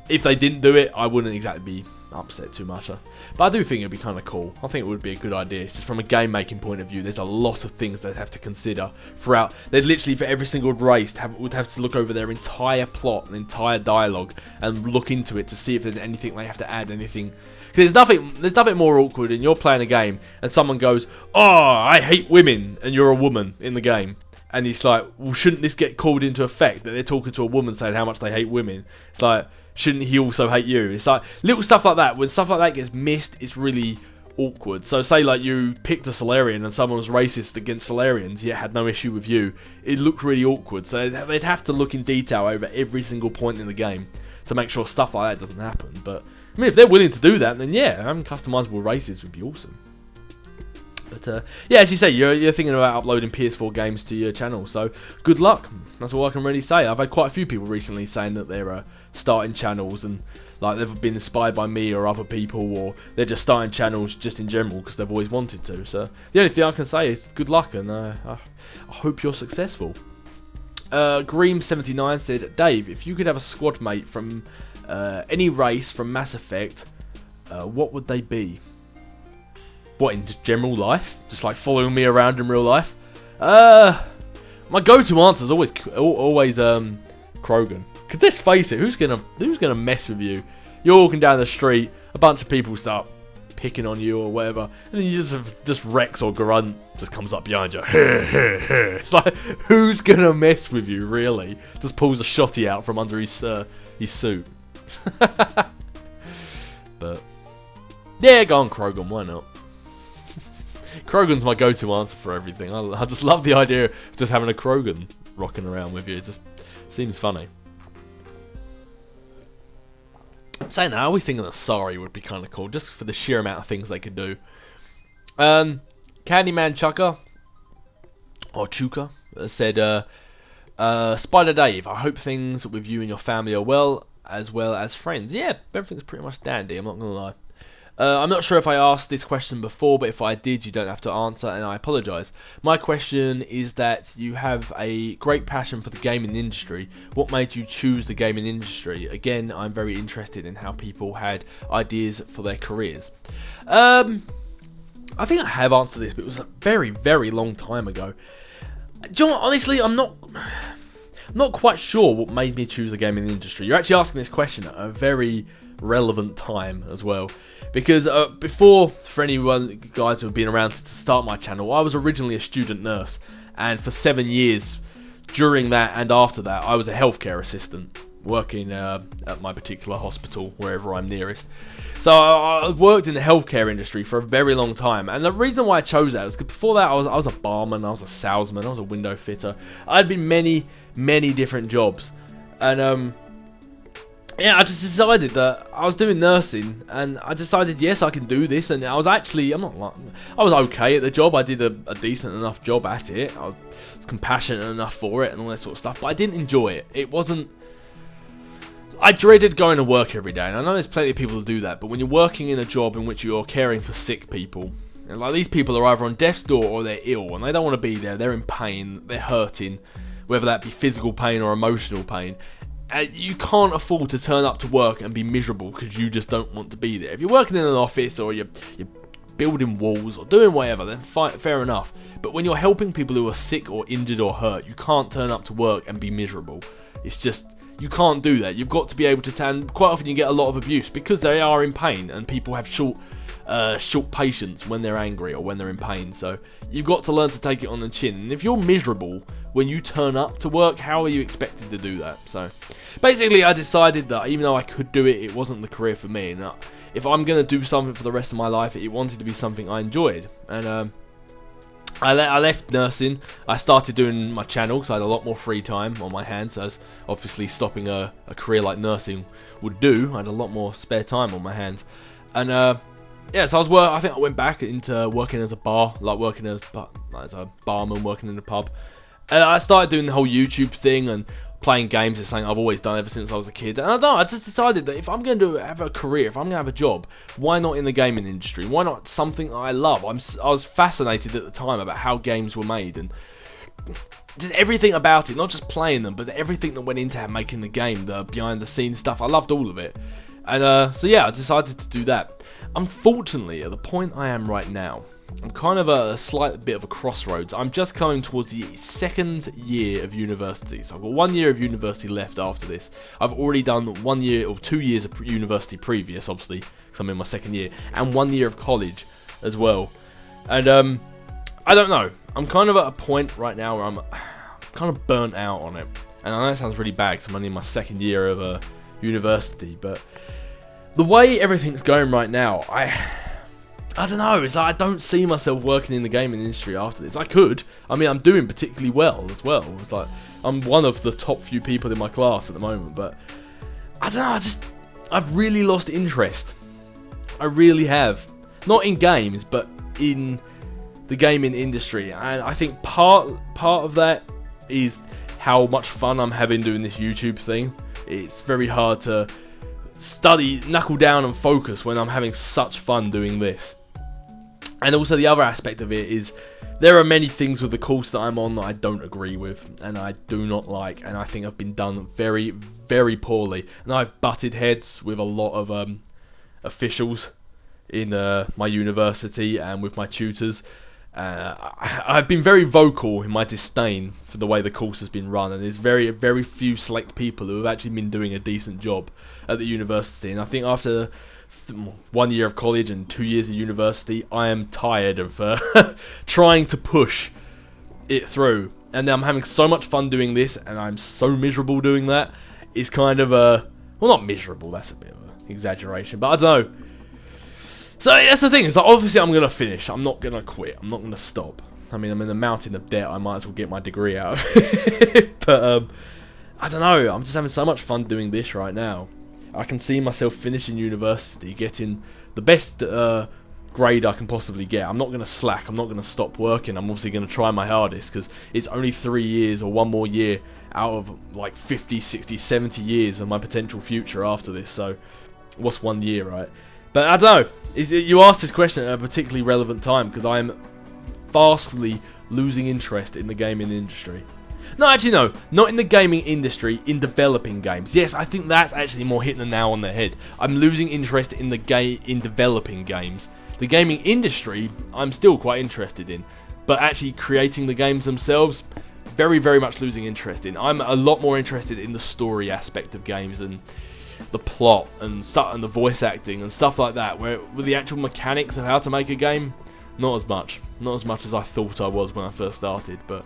if they didn't do it, I wouldn't exactly be upset too much. But I do think it'd be kind of cool. I think it would be a good idea. It's just from a game-making point of view, there's a lot of things they'd have to consider throughout. They'd literally, for every single race, would have to look over their entire plot and entire dialogue and look into it to see if there's anything they have to add, anything. Because there's nothing more awkward than you're playing a game and someone goes, "Oh, I hate women," and you're a woman in the game. And it's like, well, shouldn't this get called into effect that they're talking to a woman saying how much they hate women? It's like, shouldn't he also hate you? It's like little stuff like that. When stuff like that gets missed, it's really awkward. So say like you picked a Solarian and someone was racist against Solarians, yet had no issue with you. It looked really awkward. So they'd have to look in detail over every single point in the game to make sure stuff like that doesn't happen. But I mean, if they're willing to do that, then yeah, having customizable races would be awesome. But yeah, as you say, you're thinking about uploading PS4 games to your channel, so good luck. That's all I can really say. I've had quite a few people recently saying that they're starting channels and like they've been inspired by me or other people, or they're just starting channels just in general because they've always wanted to. So the only thing I can say is good luck, and I hope you're successful. Greem79 said, Dave, if you could have a squad mate from any race from Mass Effect, what would they be? What, in general life? Just like following me around in real life? My go-to answer is always Krogan. Cause let's face it, who's gonna mess with you? You're walking down the street, a bunch of people start picking on you or whatever, and then you just Rex or Grunt just comes up behind you. It's like, who's gonna mess with you, really? Just pulls a shotty out from under his suit. But yeah, go on Krogan, why not? Krogan's my go-to answer for everything. I just love the idea of just having a Krogan rocking around with you. It just seems funny. Saying that, I always think an Asari would be kind of cool, just for the sheer amount of things they could do. Candyman Chucker, or Chuka, said, Spider Dave, I hope things with you and your family are well as friends. Yeah, everything's pretty much dandy, I'm not going to lie. I'm not sure if I asked this question before, but if I did, you don't have to answer, and I apologise. My question is that you have a great passion for the gaming industry. What made you choose the gaming industry? Again, I'm very interested in how people had ideas for their careers. I think I have answered this, but it was a very, very long time ago. Do you know what? Honestly, I'm not quite sure what made me choose the gaming industry. You're actually asking this question at a very relevant time as well, because before, for anyone guys who have been around to start my channel, I was originally a student nurse, and for 7 years during that and after that, I was a healthcare assistant working at my particular hospital, wherever I'm nearest. So I worked in the healthcare industry for a very long time, and the reason why I chose that was because before that I was a barman, I was a salesman, I was a window fitter. I'd been many different jobs, and yeah, I just decided that I was doing nursing, and I decided, yes, I can do this, and I was actually, I was okay at the job. I did a decent enough job at it. I was compassionate enough for it and all that sort of stuff, but I didn't enjoy it. It wasn't, I dreaded going to work every day, and I know there's plenty of people who do that, but when you're working in a job in which you're caring for sick people, and like these people are either on death's door or they're ill, and they don't want to be there, they're in pain, they're hurting, whether that be physical pain or emotional pain. You can't afford to turn up to work and be miserable because you just don't want to be there. If you're working in an office or you're building walls or doing whatever, then fair enough. But when you're helping people who are sick or injured or hurt, you can't turn up to work and be miserable. It's just, you can't do that. You've got to be able to, and quite often you get a lot of abuse because they are in pain, and people have short patience when they're angry or when they're in pain. So you've got to learn to take it on the chin. And if you're miserable when you turn up to work, how are you expected to do that? So basically, I decided that even though I could do it, it wasn't the career for me. And if I'm going to do something for the rest of my life, it wanted to be something I enjoyed. And I left nursing. I started doing my channel because I had a lot more free time on my hands. So obviously stopping a career like nursing would do. I had a lot more spare time on my hands. And yeah, so I think I went back into working as a working as a barman, working in a pub. And I started doing the whole YouTube thing, and playing games is something I've always done ever since I was a kid. And I don't know, I just decided that if I'm going to have a career, if I'm going to have a job, why not in the gaming industry? Why not something I love? I was fascinated at the time about how games were made, and did everything about it, not just playing them, but everything that went into making the game, the behind the scenes stuff. I loved all of it. And so yeah, I decided to do that. Unfortunately, at the point I am right now, I'm kind of a slight bit of a crossroads. I'm just coming towards the second year of university, so I've got 1 year of university left after this. I've already done 1 year or 2 years of university previous, obviously, because I'm in my second year, and 1 year of college as well. And I don't know. I'm kind of at a point right now where I'm kind of burnt out on it. And I know that sounds really bad because I'm only in my second year of university, but the way everything's going right now, I don't know, it's like I don't see myself working in the gaming industry after this. I could. I mean, I'm doing particularly well as well. It's like I'm one of the top few people in my class at the moment, but I don't know, I've really lost interest. I really have. Not in games, but in the gaming industry. And I think part of that is how much fun I'm having doing this YouTube thing. It's very hard to knuckle down and focus when I'm having such fun doing this. And also the other aspect of it is there are many things with the course that I'm on that I don't agree with and I do not like, and I think I've been done very, very poorly. And I've butted heads with a lot of officials in my university and with my tutors. I've been very vocal in my disdain for the way the course has been run, and there's very, very few select people who have actually been doing a decent job at the university. And I think after 1 year of college and 2 years of university, I am tired of trying to push it through. And I'm having so much fun doing this, and I'm so miserable doing that. It's kind of well, not miserable, that's a bit of an exaggeration, but I don't know. So that's the thing, is like obviously I'm going to finish, I'm not going to quit, I'm not going to stop. I mean, I'm in a mountain of debt, I might as well get my degree out of it. But I don't know, I'm just having so much fun doing this right now. I can see myself finishing university, getting the best grade I can possibly get. I'm not going to slack. I'm not going to stop working. I'm obviously going to try my hardest, because it's only 3 years or one more year out of like 50, 60, 70 years of my potential future after this. So what's 1 year, right? But I don't know. You asked this question at a particularly relevant time, because I am vastly losing interest in the gaming industry. No, actually no, not in the gaming industry, in developing games. Yes, I think that's actually more hitting the nail on the head. I'm losing interest in developing games. The gaming industry, I'm still quite interested in, but actually creating the games themselves, very, very much losing interest in. I'm a lot more interested in the story aspect of games and the plot and stuff, and the voice acting and stuff like that. Where with the actual mechanics of how to make a game, not as much as I thought I was when I first started. But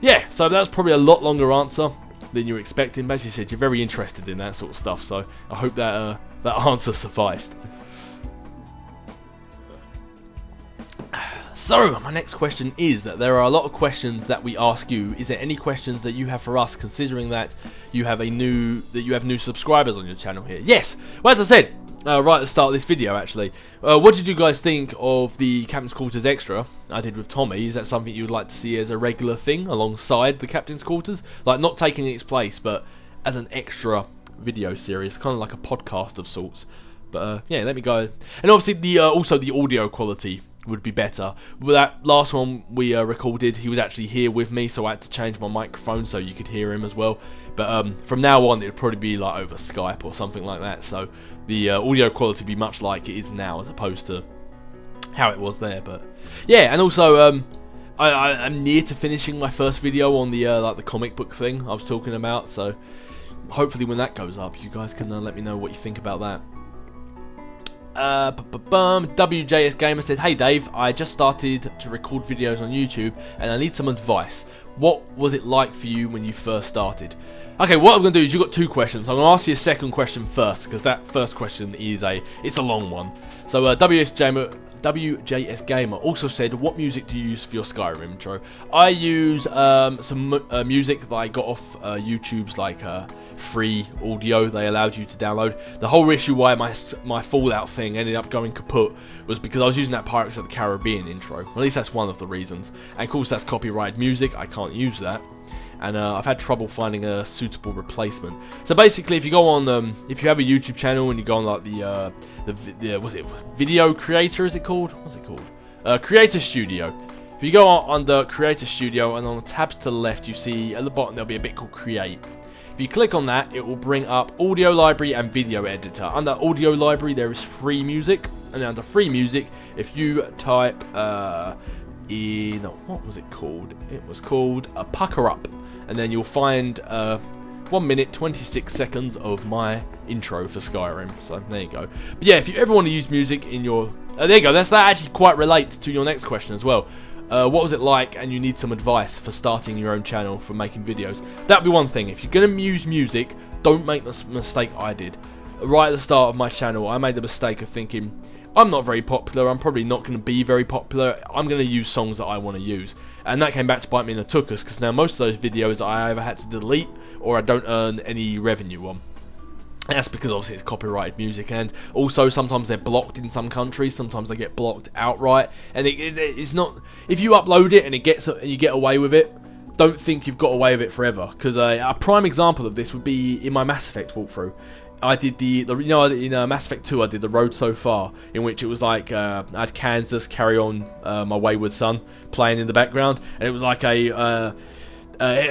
yeah, so that's probably a lot longer answer than you were expecting. Basically said you're very interested in that sort of stuff, so I hope that that answer sufficed. So, my next question is that there are a lot of questions that we ask you. Is there any questions that you have for us, considering that you have new subscribers on your channel here? Yes. Well, as I said right at the start of this video, actually, what did you guys think of the Captain's Quarters Extra I did with Tommy? Is that something you would like to see as a regular thing alongside the Captain's Quarters, like not taking its place, but as an extra video series, kind of like a podcast of sorts? But yeah, let me go. And obviously, also the audio quality would be better. With that last one we recorded, he was actually here with me, so I had to change my microphone so you could hear him as well. But from now on, it would probably be like over Skype or something like that, so the audio quality would be much like it is now, as opposed to how it was there. But yeah, and also I'm near to finishing my first video on the like the comic book thing I was talking about, so hopefully when that goes up, you guys can let me know what you think about that. WJS Gamer said, "Hey Dave, I just started to record videos on YouTube and I need some advice. What was it like for you when you first started?" Okay, what I'm going to do is you've got two questions. I'm going to ask you a second question first, because that first question is it's a long one. So WJS Gamer also said, "What music do you use for your Skyrim intro?" I use some music that I got off YouTube's like free audio they allowed you to download. The whole issue why my Fallout thing ended up going kaput was because I was using that Pirates of the Caribbean intro. At least that's one of the reasons. And of course that's copyrighted music, I can't use that. And I've had trouble finding a suitable replacement. So basically, if you go on, if you have a YouTube channel and you go on like the what's it, video creator, is it called? What's it called? Creator Studio. If you go on under Creator Studio and on the tabs to the left, you see at the bottom there'll be a bit called Create. If you click on that, it will bring up Audio Library and Video Editor. Under Audio Library, there is free music, and under free music, if you type what was it called? It was called Pucker Up. And then you'll find 1 minute 26 seconds of my intro for Skyrim. So there you go. But yeah, if you ever want to use music in your there you go. That actually quite relates to your next question as well. What was it like, and you need some advice for starting your own channel, for making videos? That'd be one thing. If you're going to use music, don't make the mistake I did. Right at the start of my channel, I made the mistake of thinking, I'm not very popular, I'm probably not going to be very popular, I'm going to use songs that I want to use. And that came back to bite me in the tuchus, because now most of those videos I either had to delete or I don't earn any revenue on. And that's because obviously it's copyrighted music, and also sometimes they're blocked in some countries, sometimes they get blocked outright. And it's not, if you upload it and you get away with it, don't think you've got away with it forever. Because a prime example of this would be in my Mass Effect walkthrough. I did in Mass Effect 2 I did the Road So Far, in which it was like I had Kansas, Carry On, My Wayward Son playing in the background, and it was like a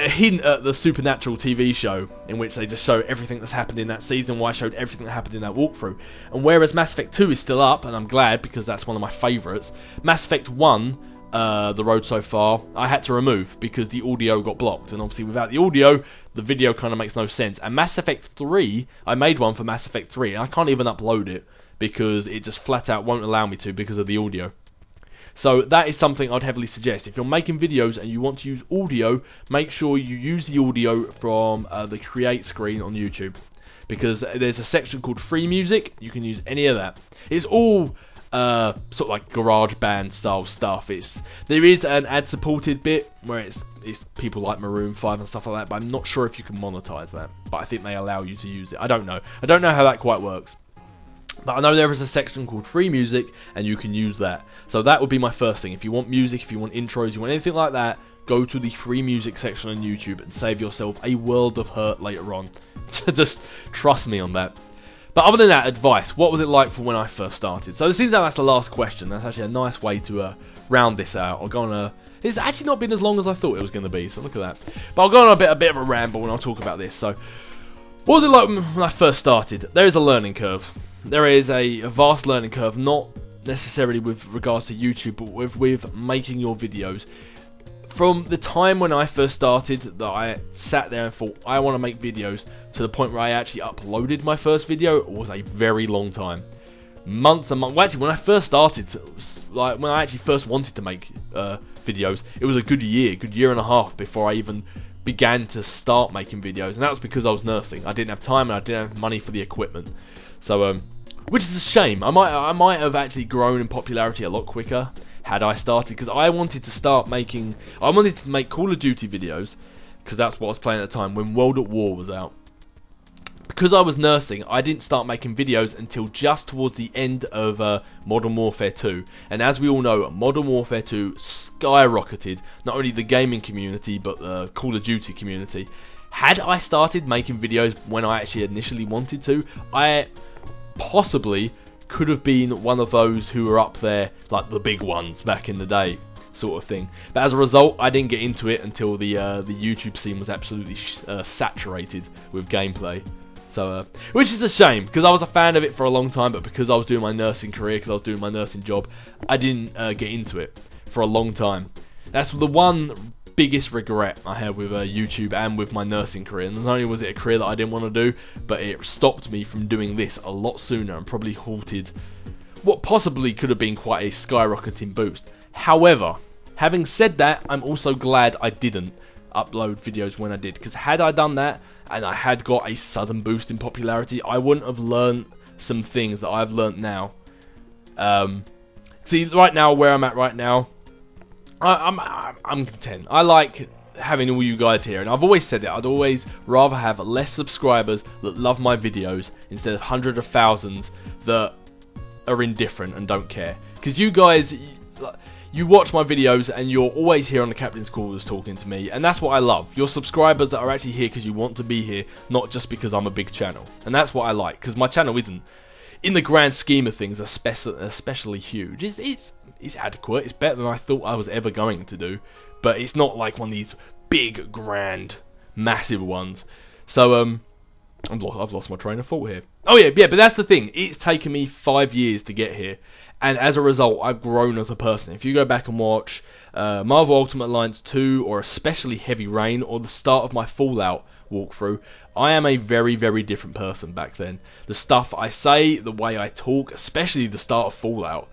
hint at the Supernatural TV show, in which they just show everything that's happened in that season, why I showed everything that happened in that walkthrough. And whereas Mass Effect 2 is still up, and I'm glad because that's one of my favourites, Mass Effect 1, the Road So Far, I had to remove because the audio got blocked, and obviously without the audio, the video kind of makes no sense. And Mass Effect 3, I made one for Mass Effect 3, and I can't even upload it because it just flat out won't allow me to because of the audio. So that is something I'd heavily suggest. If you're making videos and you want to use audio, make sure you use the audio from the create screen on YouTube, because there's a section called free music. You can use any of that. It's all sort of like GarageBand style stuff. There is an ad supported bit where it's people like Maroon 5 and stuff like that, but I'm not sure if you can monetize that. But I think they allow you to use it. I don't know how that quite works. But I know there is a section called free music, and you can use that. So that would be my first thing. If you want music, if you want intros, you want anything like that, go to the free music section on YouTube and save yourself a world of hurt later on. Just trust me on that. But other than that, advice. What was it like for when I first started? So it seems like that's the last question. That's actually a nice way to round this out. I'll go on it's actually not been as long as I thought it was going to be, so look at that. But I'll go on a bit of a ramble and I'll talk about this. So, what was it like when I first started? There is a learning curve. There is a vast learning curve, not necessarily with regards to YouTube, but with making your videos. From the time when I first started, that I sat there and thought, I want to make videos, to the point where I actually uploaded my first video, it was a very long time. Months and months. Well, actually, when I first started, like when I actually first wanted to make videos, it was a good year and a half before I even began to start making videos, and that was because I was nursing. I didn't have time and I didn't have money for the equipment. So, which is a shame. I might have actually grown in popularity a lot quicker had I started, because I wanted to make Call of Duty videos, because that's what I was playing at the time when World at War was out. Because I was nursing, I didn't start making videos until just towards the end of Modern Warfare 2. And as we all know, Modern Warfare 2 skyrocketed not only the gaming community, but the Call of Duty community. Had I started making videos when I actually initially wanted to, I possibly could have been one of those who were up there, like the big ones back in the day, sort of thing. But as a result, I didn't get into it until the YouTube scene was absolutely saturated with gameplay. So, which is a shame, because I was a fan of it for a long time, but because I was doing my nursing career, because I was doing my nursing job, I didn't get into it for a long time. That's the one biggest regret I had with YouTube and with my nursing career. And not only was it a career that I didn't want to do, but it stopped me from doing this a lot sooner and probably halted what possibly could have been quite a skyrocketing boost. However, having said that, I'm also glad I didn't upload videos when I did, because had I done that and I had got a sudden boost in popularity, I wouldn't have learned some things that I've learned now. See, right now, where I'm at right now, I'm content. I like having all you guys here, and I've always said it. I'd always rather have less subscribers that love my videos instead of hundreds of thousands that are indifferent and don't care. Because you guys, you watch my videos and you're always here on the Captain's Quarters talking to me, and that's what I love. Your subscribers that are actually here because you want to be here, not just because I'm a big channel. And that's what I like, because my channel isn't, in the grand scheme of things, especially huge. It's adequate. It's better than I thought I was ever going to do, but it's not like one of these big, grand, massive ones. So, I've lost my train of thought here. Oh yeah, but that's the thing. It's taken me 5 years to get here, and as a result, I've grown as a person. If you go back and watch Marvel Ultimate Alliance 2, or especially Heavy Rain, or the start of my Fallout walkthrough, I am a very, very different person back then. The stuff I say, the way I talk, especially the start of Fallout,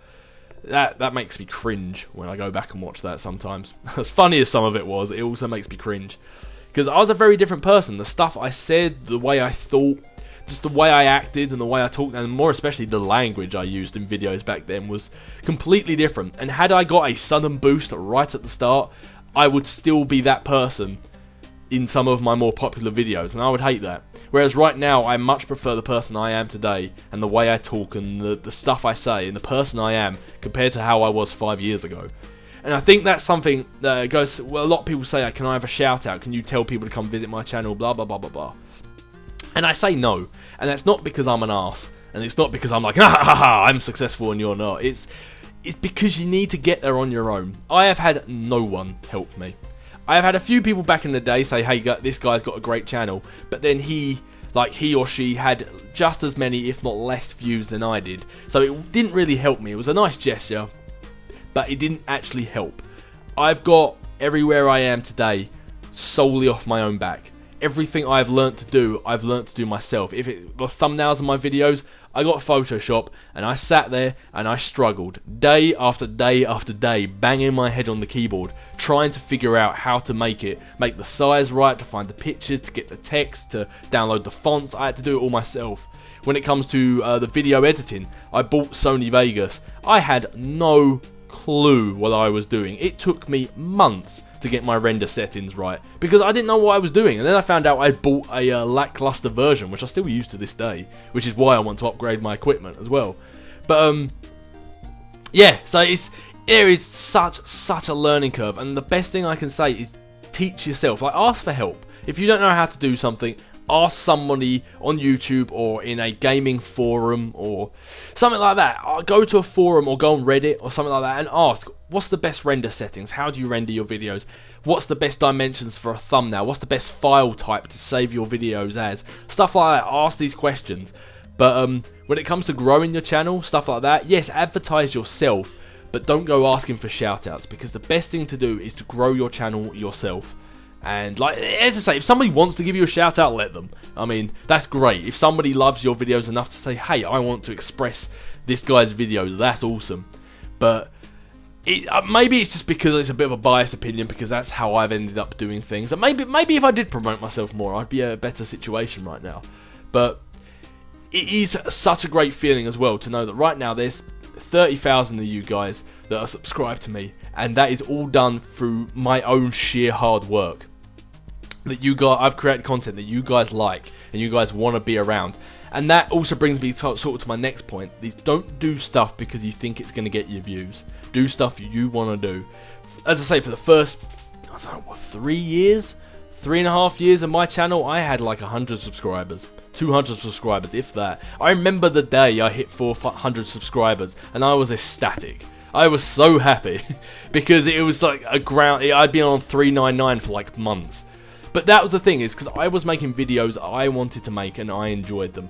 that makes me cringe when I go back and watch that sometimes. As funny as some of it was, it also makes me cringe. Because I was a very different person. The stuff I said, the way I thought, just the way I acted and the way I talked, and more especially the language I used in videos back then, was completely different. And had I got a sudden boost right at the start, I would still be that person in some of my more popular videos, and I would hate that. Whereas right now, I much prefer the person I am today, and the way I talk, and the stuff I say, and the person I am, compared to how I was 5 years ago. And I think that's something that goes, well, a lot of people say, can I have a shout out? Can you tell people to come visit my channel? Blah, blah, blah, blah, blah. And I say no. And that's not because I'm an arse. And it's not because I'm like, I'm successful and you're not. It's because you need to get there on your own. I have had no one help me. I have had a few people back in the day say, hey, this guy's got a great channel. But then he or she had just as many, if not less, views than I did. So it didn't really help me. It was a nice gesture, but it didn't actually help. I've got everywhere I am today solely off my own back. Everything I've learnt to do myself. If it the thumbnails of my videos, I got Photoshop, and I sat there and I struggled day after day after day, banging my head on the keyboard, trying to figure out how to make the size right, to find the pictures, to get the text, to download the fonts. I had to do it all myself. When it comes to the video editing, I bought Sony Vegas. I had no clue what I was doing. It took me months to get my render settings right because I didn't know what I was doing, and then I found out I bought a lackluster version, which I still use to this day, which is why I want to upgrade my equipment as well. But yeah, so there is such a learning curve, and the best thing I can say is teach yourself. Like, ask for help. If you don't know how to do something, ask somebody on YouTube or in a gaming forum or something like that. Go to a forum or go on Reddit or something like that and ask, what's the best render settings? How do you render your videos? What's the best dimensions for a thumbnail? What's the best file type to save your videos as? Stuff like that. Ask these questions. But when it comes to growing your channel, stuff like that, yes, advertise yourself, but don't go asking for shoutouts, because the best thing to do is to grow your channel yourself. And like, as I say, if somebody wants to give you a shout out, let them. I mean, that's great. If somebody loves your videos enough to say, hey, I want to express this guy's videos, that's awesome. But maybe it's just because it's a bit of a biased opinion, because that's how I've ended up doing things. And maybe if I did promote myself more, I'd be in a better situation right now. But it is such a great feeling as well to know that right now there's 30,000 of you guys that are subscribed to me, and that is all done through my own sheer hard work. I've created content that you guys like and you guys want to be around. And that also brings me sort of to my next point. Don't do stuff because you think it's going to get you views. Do stuff you want to do. As I say, for the first, 3 years, 3.5 years of my channel, I had like 100 subscribers. 200 subscribers, if that. I remember the day I hit 400 subscribers and I was ecstatic. I was so happy because it was like I'd been on 399 for like months. But that was the thing, is because I was making videos I wanted to make and I enjoyed them.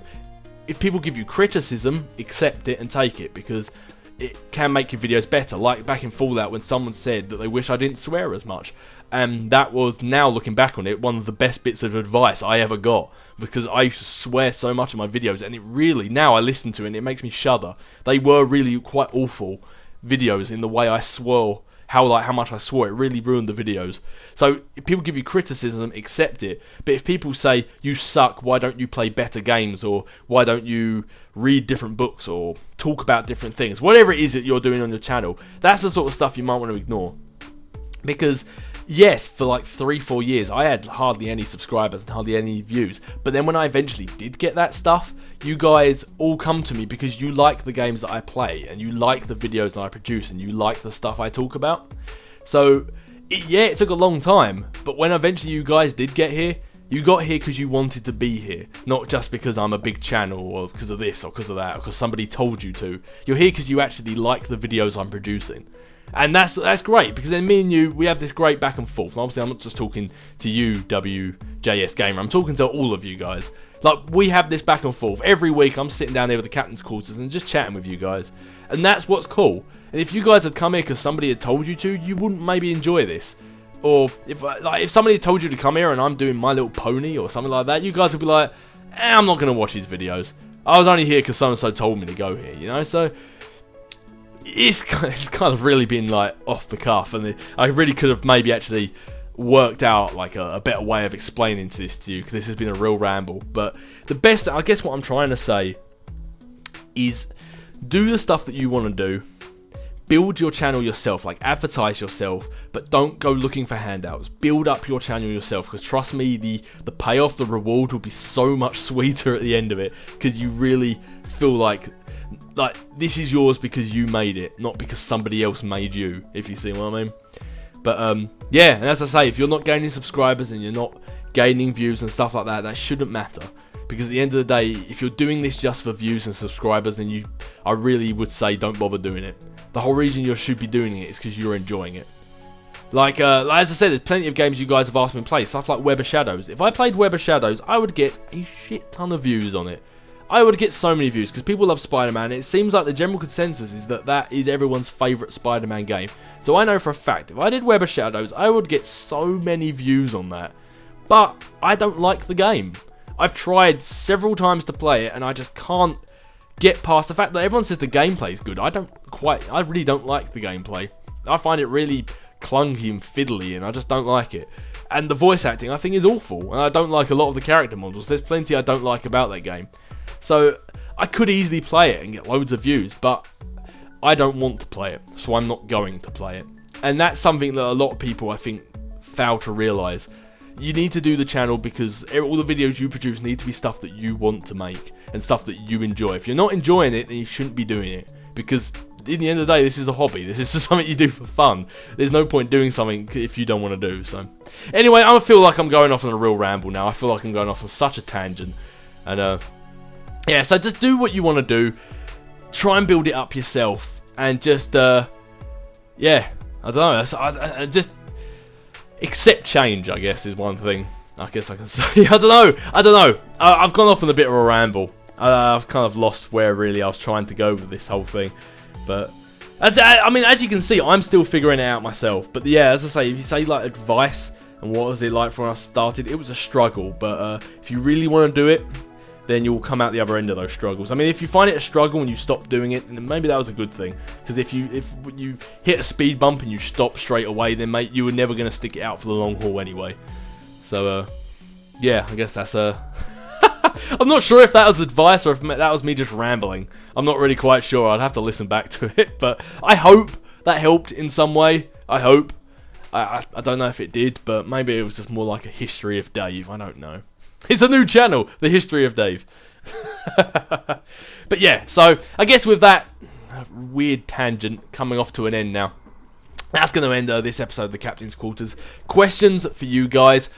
If people give you criticism, accept it and take it, because it can make your videos better. Like back in Fallout when someone said that they wish I didn't swear as much. And that was, now looking back on it, one of the best bits of advice I ever got. Because I used to swear so much in my videos, and it really, now I listen to it and it makes me shudder. They were really quite awful videos in the way I swore. How much I swore, it really ruined the videos. So if people give you criticism, accept it. But if people say, you suck, why don't you play better games, or why don't you read different books, or talk about different things, whatever it is that you're doing on your channel, that's the sort of stuff you might want to ignore. Because yes, for like 3-4 years I had hardly any subscribers and hardly any views, but then when I eventually did get that stuff, you guys all come to me because you like the games that I play, and you like the videos that I produce, and you like the stuff I talk about. So it took a long time, but when eventually you guys did get here, you got here because you wanted to be here, not just because I'm a big channel, or because of this, or because of that, or because somebody told you to. You're here because you actually like the videos I'm producing. And that's great, because then me and you, we have this great back and forth. And obviously I'm not just talking to you, WJS Gamer, I'm talking to all of you guys. Like, we have this back and forth. Every week I'm sitting down there with the captain's quarters and just chatting with you guys. And that's what's cool. And if you guys had come here because somebody had told you to, you wouldn't maybe enjoy this. Or if somebody had told you to come here and I'm doing My Little Pony or something like that, you guys would be like, I'm not going to watch these videos. I was only here because so-and-so told me to go here, you know? So it's kind of really been like off the cuff, and I really could have maybe actually worked out like a better way of explaining this to you, because this has been a real ramble. But the best, I guess what I'm trying to say is, do the stuff that you want to do, build your channel yourself, like advertise yourself, but don't go looking for handouts. Build up your channel yourself, because trust me, the payoff, the reward will be so much sweeter at the end of it, because you really feel like this is yours because you made it, not because somebody else made you, if you see what I mean. But yeah, and as I say, if you're not gaining subscribers and you're not gaining views and stuff like that, that shouldn't matter. Because at the end of the day, if you're doing this just for views and subscribers, then I really would say don't bother doing it. The whole reason you should be doing it is because you're enjoying it. Like as I said, there's plenty of games you guys have asked me to play, stuff like Web of Shadows. If I played Web of Shadows, I would get a shit ton of views on it. I would get so many views because people love Spider-Man. It seems like the general consensus is that is everyone's favourite Spider-Man game. So I know for a fact, if I did Web of Shadows, I would get so many views on that. But I don't like the game. I've tried several times to play it and I just can't get past the fact that everyone says the gameplay is good. I really don't like the gameplay. I find it really clunky and fiddly, and I just don't like it. And the voice acting I think is awful, and I don't like a lot of the character models. There's plenty I don't like about that game. So I could easily play it and get loads of views, but I don't want to play it, so I'm not going to play it. And that's something that a lot of people, I think, fail to realise. You need to do the channel because all the videos you produce need to be stuff that you want to make and stuff that you enjoy. If you're not enjoying it, then you shouldn't be doing it, because in the end of the day, this is a hobby. This is just something you do for fun. There's no point doing something if you don't want to do. So anyway, I feel like I'm going off on a real ramble now. I feel like I'm going off on such a tangent. And yeah, so just do what you want to do. Try and build it up yourself. And just, yeah, I don't know. I just accept change, I guess, is one thing I guess I can say. I don't know. I've gone off on a bit of a ramble. I've kind of lost where really I was trying to go with this whole thing. But, I mean, as you can see, I'm still figuring it out myself. But yeah, as I say, if you say, like, advice and what was it like when I started, it was a struggle. But if you really want to do it, then you'll come out the other end of those struggles. I mean, if you find it a struggle and you stop doing it, then maybe that was a good thing. Because if you hit a speed bump and you stop straight away, then mate, you were never going to stick it out for the long haul anyway. So, yeah, I guess that's I'm not sure if that was advice or if that was me just rambling. I'm not really quite sure. I'd have to listen back to it. But I hope that helped in some way. I hope. I don't know if it did, but maybe it was just more like a history of Dave. I don't know. It's a new channel, The History of Dave. But yeah, so I guess with that weird tangent coming off to an end now, that's going to end this episode of The Captain's Quarters. Questions for you guys.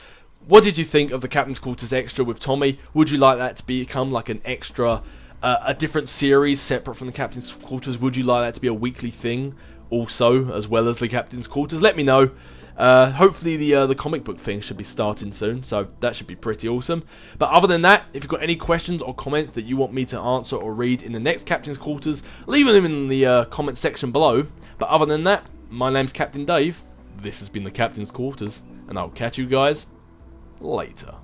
What did you think of the Captain's Quarters extra with Tommy? Would you like that to become like an extra, a different series separate from the Captain's Quarters? Would you like that to be a weekly thing also, as well as the Captain's Quarters? Let me know. Hopefully the comic book thing should be starting soon, so that should be pretty awesome. But other than that, if you've got any questions or comments that you want me to answer or read in the next Captain's Quarters, leave them in the comment section below. But other than that, my name's Captain Dave, this has been the Captain's Quarters, and I'll catch you guys later.